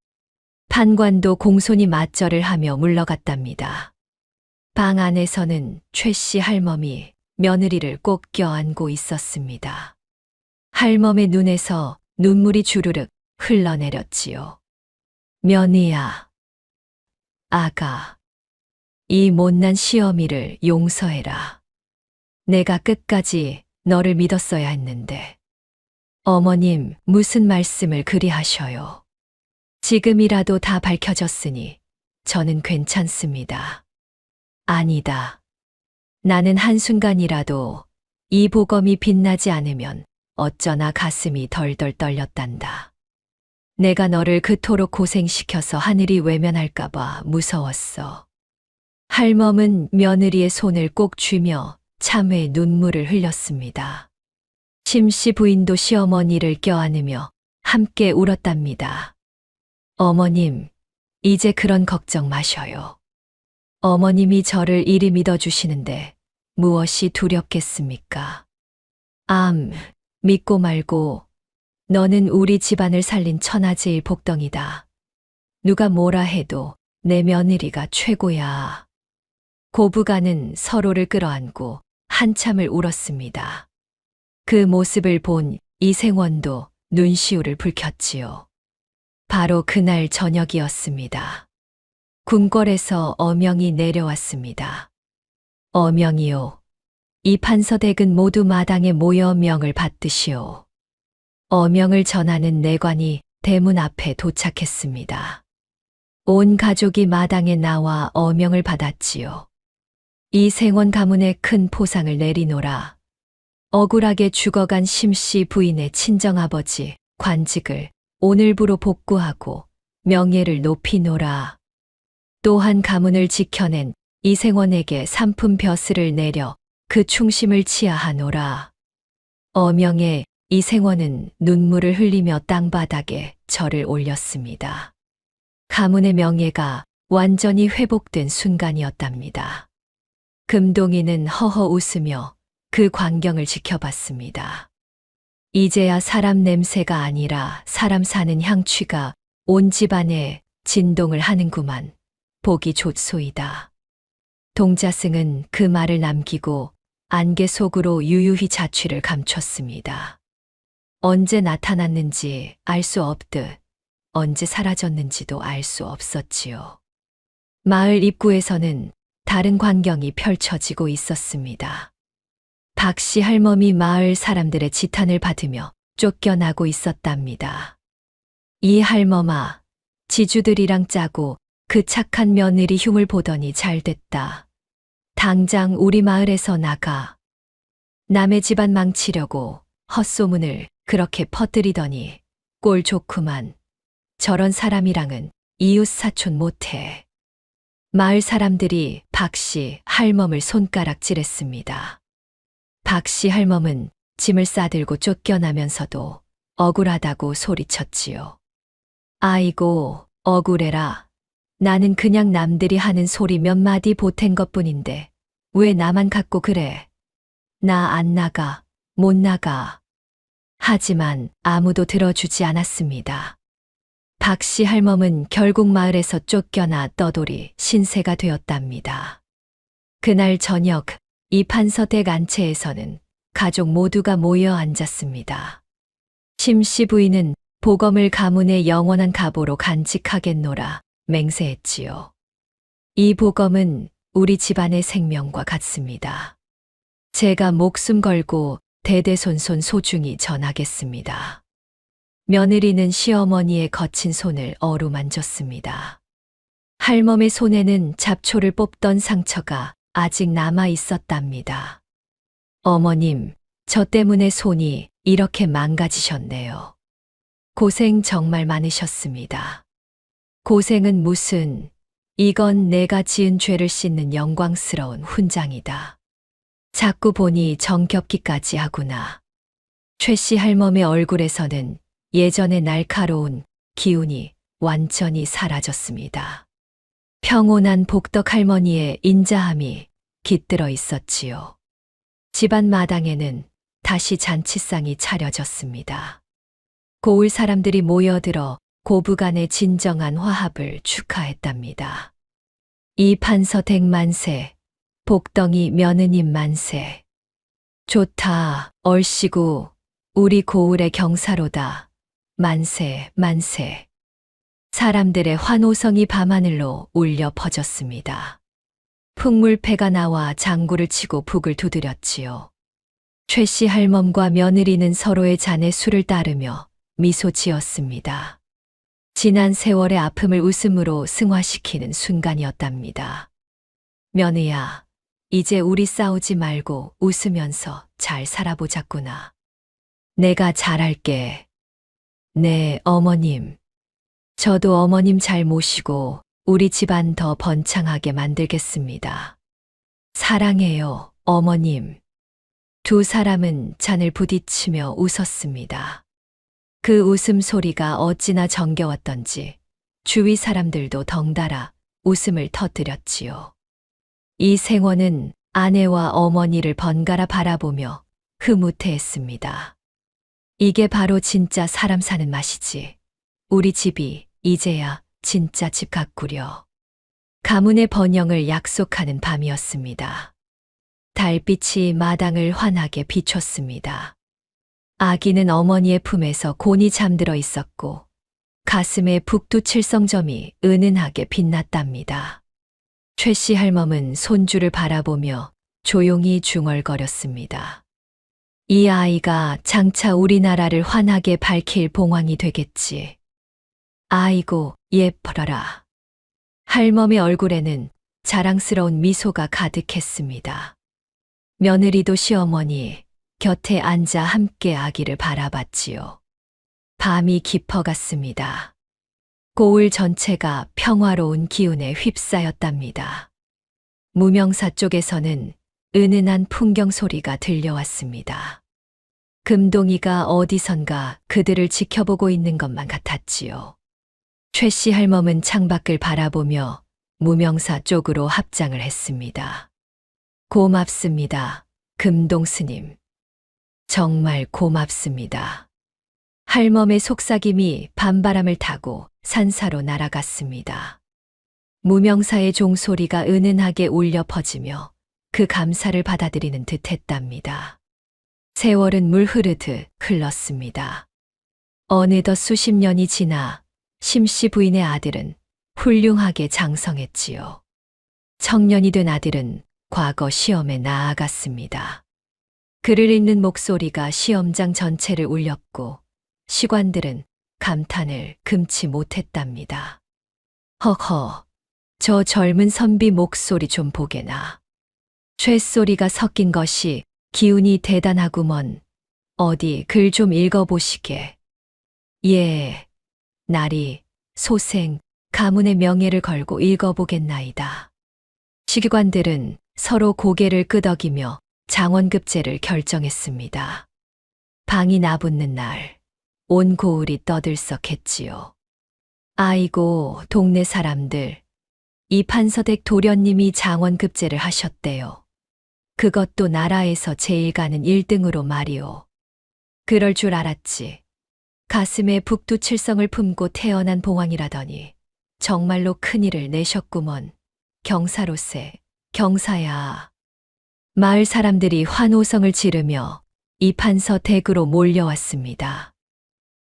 판관도 공손히 맞절을 하며 물러갔답니다. 방 안에서는 최 씨 할멈이 며느리를 꼭 껴안고 있었습니다. 할멈의 눈에서 눈물이 주르륵 흘러내렸지요. 며느야, 아가, 이 못난 시어미를 용서해라. 내가 끝까지 너를 믿었어야 했는데. 어머님, 무슨 말씀을 그리 하셔요. 지금이라도 다 밝혀졌으니 저는 괜찮습니다. 아니다. 나는 한순간이라도 이 보검이 빛나지 않으면 어쩌나 가슴이 덜덜 떨렸단다. 내가 너를 그토록 고생시켜서 하늘이 외면할까봐 무서웠어. 할멈은 며느리의 손을 꼭 쥐며 참회 눈물을 흘렸습니다. 심씨 부인도 시어머니를 껴안으며 함께 울었답니다. 어머님, 이제 그런 걱정 마셔요. 어머님이 저를 이리 믿어주시는데 무엇이 두렵겠습니까? 믿고 말고 너는 우리 집안을 살린 천하제일 복덩이다. 누가 뭐라 해도 내 며느리가 최고야. 고부간은 서로를 끌어안고 한참을 울었습니다. 그 모습을 본 이생원도 눈시울을 붉혔지요. 바로 그날 저녁이었습니다. 궁궐에서 어명이 내려왔습니다. 어명이요. 이 판서댁은 모두 마당에 모여 명을 받듯이요. 어명을 전하는 내관이 대문 앞에 도착했습니다. 온 가족이 마당에 나와 어명을 받았지요. 이생원 가문에 큰 포상을 내리노라. 억울하게 죽어간 심씨 부인의 친정아버지 관직을 오늘부로 복구하고 명예를 높이노라. 또한 가문을 지켜낸 이생원에게 삼품 벼슬을 내려 그 충심을 치하하노라. 어명에 이생원은 눈물을 흘리며 땅바닥에 절을 올렸습니다. 가문의 명예가 완전히 회복된 순간이었답니다. 금동이는 허허 웃으며 그 광경을 지켜봤습니다. 이제야 사람 냄새가 아니라 사람 사는 향취가 온 집안에 진동을 하는구만. 보기 좋소이다. 동자승은 그 말을 남기고 안개 속으로 유유히 자취를 감췄습니다. 언제 나타났는지 알 수 없듯 언제 사라졌는지도 알 수 없었지요. 마을 입구에서는 다른 광경이 펼쳐지고 있었습니다. 박씨 할멈이 마을 사람들의 지탄을 받으며 쫓겨나고 있었답니다. 이 할멈아, 지주들이랑 짜고 그 착한 며느리 흉을 보더니 잘됐다. 당장 우리 마을에서 나가. 남의 집안 망치려고 헛소문을 그렇게 퍼뜨리더니 꼴 좋구만. 저런 사람이랑은 이웃 사촌 못해. 마을 사람들이 박씨 할멈을 손가락질했습니다. 박씨 할멈은 짐을 싸들고 쫓겨나면서도 억울하다고 소리쳤지요. 아이고, 억울해라. 나는 그냥 남들이 하는 소리 몇 마디 보탠 것뿐인데 왜 나만 갖고 그래? 나 안 나가, 못 나가. 하지만 아무도 들어주지 않았습니다. 박씨 할멈은 결국 마을에서 쫓겨나 떠돌이 신세가 되었답니다. 그날 저녁 이 판서댁 안채에서는 가족 모두가 모여 앉았습니다. 심씨 부인은 보검을 가문의 영원한 가보로 간직하겠노라 맹세했지요. 이 보검은 우리 집안의 생명과 같습니다. 제가 목숨 걸고 대대손손 소중히 전하겠습니다. 며느리는 시어머니의 거친 손을 어루만졌습니다. 할멈의 손에는 잡초를 뽑던 상처가 아직 남아 있었답니다. 어머님, 저 때문에 손이 이렇게 망가지셨네요. 고생 정말 많으셨습니다. 고생은 무슨, 이건 내가 지은 죄를 씻는 영광스러운 훈장이다. 자꾸 보니 정겹기까지 하구나. 최씨 할멈의 얼굴에서는 예전의 날카로운 기운이 완전히 사라졌습니다. 평온한 복덕 할머니의 인자함이 깃들어 있었지요. 집안 마당에는 다시 잔치상이 차려졌습니다. 고을 사람들이 모여들어 고부간의 진정한 화합을 축하했답니다. 이 판서댁 만세, 복덩이 며느님 만세. 좋다, 얼씨구, 우리 고을의 경사로다. 만세, 만세. 사람들의 환호성이 밤하늘로 울려 퍼졌습니다. 풍물패가 나와 장구를 치고 북을 두드렸지요. 최씨 할멈과 며느리는 서로의 잔에 술을 따르며 미소 지었습니다. 지난 세월의 아픔을 웃음으로 승화시키는 순간이었답니다. 며느야, 이제 우리 싸우지 말고 웃으면서 잘 살아보자꾸나. 내가 잘할게. 네, 어머님. 저도 어머님 잘 모시고 우리 집안 더 번창하게 만들겠습니다. 사랑해요, 어머님. 두 사람은 잔을 부딪히며 웃었습니다. 그 웃음소리가 어찌나 정겨웠던지 주위 사람들도 덩달아 웃음을 터뜨렸지요. 이 생원은 아내와 어머니를 번갈아 바라보며 흐뭇해했습니다. 이게 바로 진짜 사람 사는 맛이지. 우리 집이 이제야 진짜 집 같구려. 가문의 번영을 약속하는 밤이었습니다. 달빛이 마당을 환하게 비췄습니다. 아기는 어머니의 품에서 곤히 잠들어 있었고 가슴에 북두칠성점이 은은하게 빛났답니다. 최씨 할멈은 손주를 바라보며 조용히 중얼거렸습니다. 이 아이가 장차 우리나라를 환하게 밝힐 봉황이 되겠지. 아이고, 예뻐라. 할멈의 얼굴에는 자랑스러운 미소가 가득했습니다. 며느리도 시어머니 곁에 앉아 함께 아기를 바라봤지요. 밤이 깊어갔습니다. 고을 전체가 평화로운 기운에 휩싸였답니다. 무명사 쪽에서는 은은한 풍경 소리가 들려왔습니다. 금동이가 어디선가 그들을 지켜보고 있는 것만 같았지요. 최씨 할멈은 창밖을 바라보며 무명사 쪽으로 합장을 했습니다. 고맙습니다, 금동 스님. 정말 고맙습니다. 할멈의 속삭임이 밤바람을 타고 산사로 날아갔습니다. 무명사의 종소리가 은은하게 울려 퍼지며 그 감사를 받아들이는 듯 했답니다. 세월은 물 흐르듯 흘렀습니다. 어느덧 수십 년이 지나 심씨 부인의 아들은 훌륭하게 장성했지요. 청년이 된 아들은 과거 시험에 나아갔습니다. 글을 읽는 목소리가 시험장 전체를 울렸고 시관들은 감탄을 금치 못했답니다. 허허, 저 젊은 선비 목소리 좀 보게나. 쇳소리가 섞인 것이 기운이 대단하구먼. 어디 글 좀 읽어보시게. 예, 나리, 소생, 가문의 명예를 걸고 읽어보겠나이다. 시기관들은 서로 고개를 끄덕이며 장원급제를 결정했습니다. 방이 나붙는 날, 온 고을이 떠들썩했지요. 아이고, 동네 사람들, 이 판서댁 도련님이 장원급제를 하셨대요. 그것도 나라에서 제일 가는 1등으로 말이오. 그럴 줄 알았지. 가슴에 북두칠성을 품고 태어난 봉황이라더니 정말로 큰일을 내셨구먼. 경사로세, 경사야. 마을 사람들이 환호성을 지르며 이판서 댁으로 몰려왔습니다.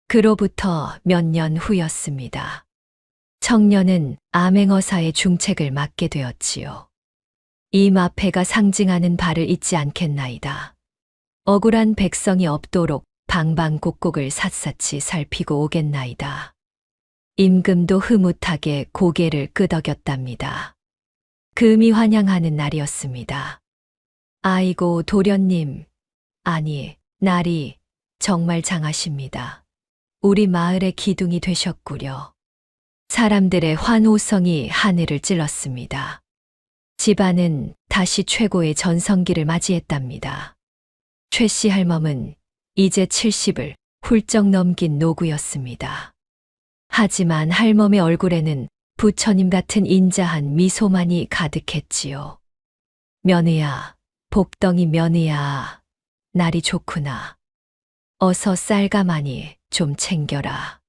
그로부터 몇 년 후였습니다. 청년은 암행어사의 중책을 맡게 되었지요. 이 마패가 상징하는 바를 잊지 않겠나이다. 억울한 백성이 없도록 방방곡곡을 샅샅이 살피고 오겠나이다. 임금도 흐뭇하게 고개를 끄덕였답니다. 금이 환영하는 날이었습니다. 아이고, 도련님, 아니, 나리, 정말 장하십니다. 우리 마을의 기둥이 되셨구려. 사람들의 환호성이 하늘을 찔렀습니다. 집안은 다시 최고의 전성기를 맞이했답니다. 최씨 할멈은 이제 70을 훌쩍 넘긴 노구였습니다. 하지만 할멈의 얼굴에는 부처님 같은 인자한 미소만이 가득했지요. 며느야, 복덩이 며느야, 날이 좋구나. 어서 쌀가마니 좀 챙겨라.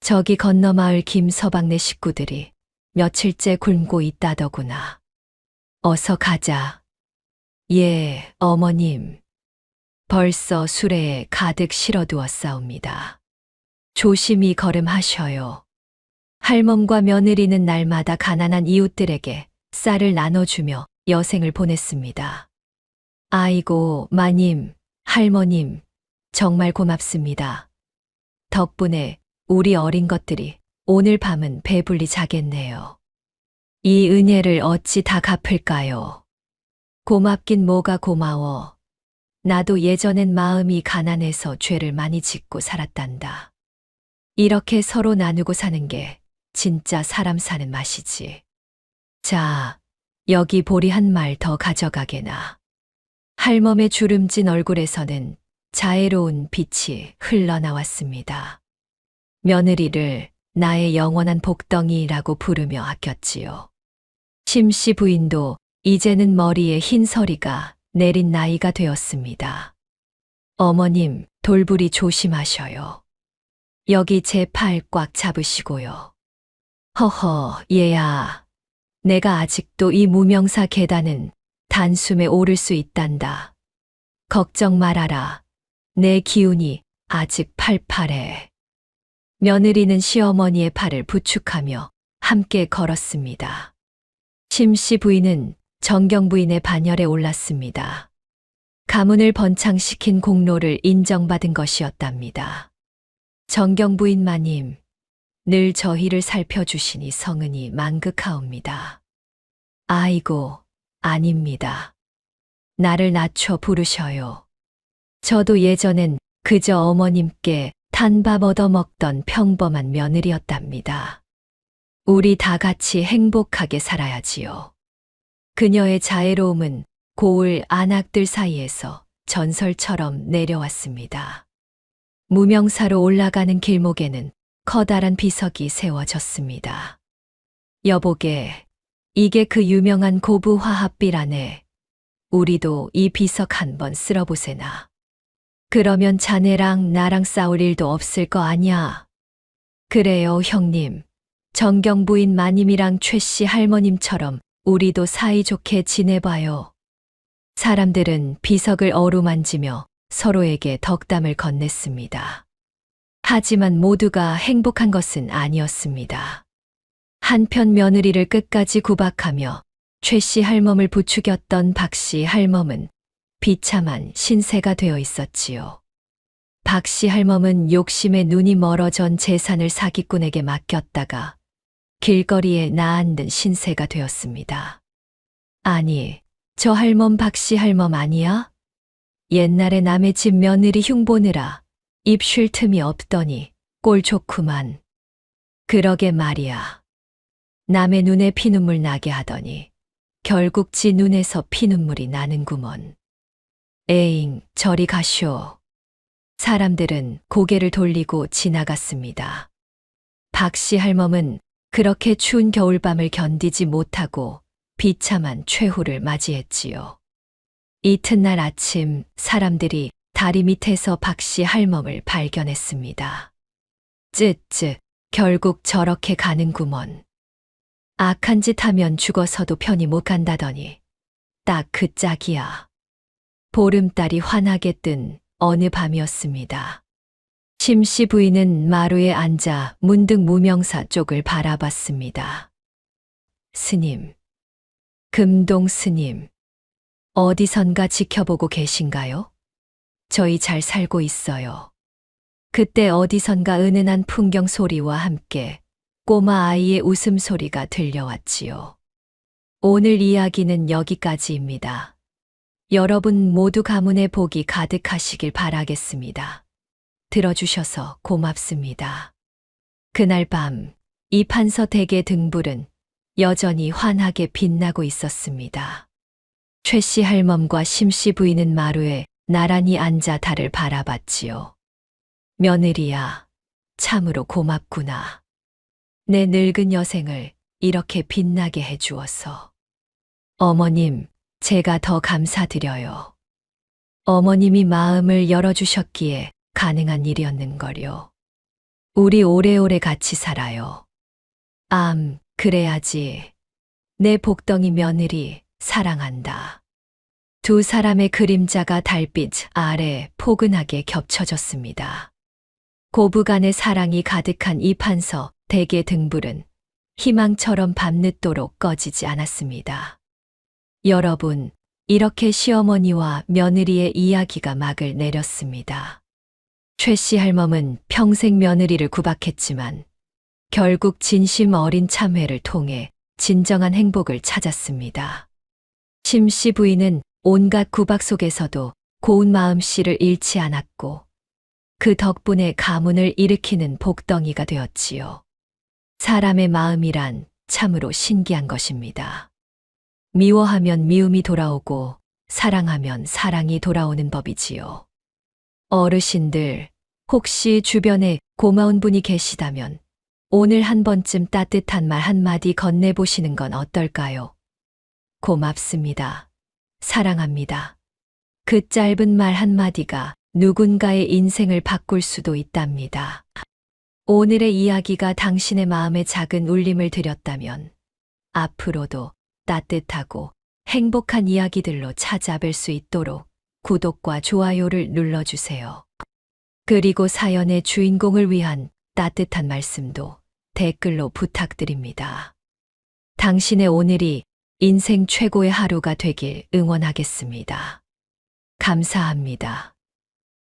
저기 건너 마을 김서방네 식구들이 며칠째 굶고 있다더구나. 어서 가자. 예, 어머님. 벌써 수레에 가득 실어두었사옵니다. 조심히 걸음하셔요. 할멈과 며느리는 날마다 가난한 이웃들에게 쌀을 나눠주며 여생을 보냈습니다. 아이고, 마님, 할머님, 정말 고맙습니다. 덕분에 우리 어린 것들이 오늘 밤은 배불리 자겠네요. 이 은혜를 어찌 다 갚을까요? 고맙긴 뭐가 고마워. 나도 예전엔 마음이 가난해서 죄를 많이 짓고 살았단다. 이렇게 서로 나누고 사는 게 진짜 사람 사는 맛이지. 자, 여기 보리 한 말 더 가져가게나. 할멈의 주름진 얼굴에서는 자애로운 빛이 흘러나왔습니다. 며느리를 나의 영원한 복덩이라고 부르며 아꼈지요. 심씨 부인도 이제는 머리에 흰 서리가 내린 나이가 되었습니다. 어머님, 돌부리 조심하셔요. 여기 제 팔 꽉 잡으시고요. 허허, 얘야. 내가 아직도 이 무명사 계단은 단숨에 오를 수 있단다. 걱정 말아라. 내 기운이 아직 팔팔해. 며느리는 시어머니의 팔을 부축하며 함께 걸었습니다. 심씨 부인은 정경 부인의 반열에 올랐습니다. 가문을 번창시킨 공로를 인정받은 것이었답니다. 정경 부인 마님, 늘 저희를 살펴주시니 성은이 만극하옵니다. 아이고, 아닙니다. 나를 낮춰 부르셔요. 저도 예전엔 그저 어머님께 단밥 얻어먹던 평범한 며느리였답니다. 우리 다 같이 행복하게 살아야지요. 그녀의 자애로움은 고을 안악들 사이에서 전설처럼 내려왔습니다. 무명사로 올라가는 길목에는 커다란 비석이 세워졌습니다. 여보게, 이게 그 유명한 고부 화합비라네. 우리도 이 비석 한번 쓸어보세나. 그러면 자네랑 나랑 싸울 일도 없을 거 아냐. 그래요, 형님. 정경 부인 마님이랑 최씨 할머님처럼 우리도 사이좋게 지내봐요. 사람들은 비석을 어루만지며 서로에게 덕담을 건넸습니다. 하지만 모두가 행복한 것은 아니었습니다. 한편 며느리를 끝까지 구박하며 최씨 할멈을 부추겼던 박씨 할멈은 비참한 신세가 되어 있었지요. 박씨 할멈은 욕심에 눈이 멀어전 재산을 사기꾼에게 맡겼다가 길거리에 나앉은 신세가 되었습니다. 아니, 저 할멈 박씨 할멈 아니야? 옛날에 남의 집 며느리 흉보느라 입 쉴 틈이 없더니 꼴 좋구만. 그러게 말이야. 남의 눈에 피눈물 나게 하더니 결국 지 눈에서 피눈물이 나는구먼. 에잉, 저리 가쇼. 사람들은 고개를 돌리고 지나갔습니다. 박씨 할멈은 그렇게 추운 겨울밤을 견디지 못하고 비참한 최후를 맞이했지요. 이튿날 아침 사람들이 다리 밑에서 박씨 할멈을 발견했습니다. 쯧쯧, 결국 저렇게 가는구먼. 악한 짓 하면 죽어서도 편히 못 간다더니 딱 그 짝이야. 보름달이 환하게 뜬 어느 밤이었습니다. 심씨 부인은 마루에 앉아 문득 무명사 쪽을 바라봤습니다. 스님, 금동 스님, 어디선가 지켜보고 계신가요? 저희 잘 살고 있어요. 그때 어디선가 은은한 풍경 소리와 함께 꼬마 아이의 웃음소리가 들려왔지요. 오늘 이야기는 여기까지입니다. 여러분 모두 가문의 복이 가득하시길 바라겠습니다. 들어주셔서 고맙습니다. 그날 밤, 이 판서 댁의 등불은 여전히 환하게 빛나고 있었습니다. 최씨 할멈과 심씨 부인은 마루에 나란히 앉아 달을 바라봤지요. 며느리야, 참으로 고맙구나. 내 늙은 여생을 이렇게 빛나게 해주어서. 어머님, 제가 더 감사드려요. 어머님이 마음을 열어주셨기에 가능한 일이었는걸요. 우리 오래오래 같이 살아요. 그래야지. 내 복덩이 며느리 사랑한다. 두 사람의 그림자가 달빛 아래 포근하게 겹쳐졌습니다. 고부간의 사랑이 가득한 이 판서 댁의 등불은 희망처럼 밤늦도록 꺼지지 않았습니다. 여러분, 이렇게 시어머니와 며느리의 이야기가 막을 내렸습니다. 최 씨 할멈은 평생 며느리를 구박했지만 결국 진심 어린 참회를 통해 진정한 행복을 찾았습니다. 심 씨 부인은 온갖 구박 속에서도 고운 마음씨를 잃지 않았고 그 덕분에 가문을 일으키는 복덩이가 되었지요. 사람의 마음이란 참으로 신기한 것입니다. 미워하면 미움이 돌아오고 사랑하면 사랑이 돌아오는 법이지요. 어르신들, 혹시 주변에 고마운 분이 계시다면 오늘 한 번쯤 따뜻한 말 한마디 건네보시는 건 어떨까요? 고맙습니다. 사랑합니다. 그 짧은 말 한마디가 누군가의 인생을 바꿀 수도 있답니다. 오늘의 이야기가 당신의 마음에 작은 울림을 드렸다면 앞으로도 따뜻하고 행복한 이야기들로 찾아뵐 수 있도록 구독과 좋아요를 눌러주세요. 그리고 사연의 주인공을 위한 따뜻한 말씀도 댓글로 부탁드립니다. 당신의 오늘이 인생 최고의 하루가 되길 응원하겠습니다. 감사합니다.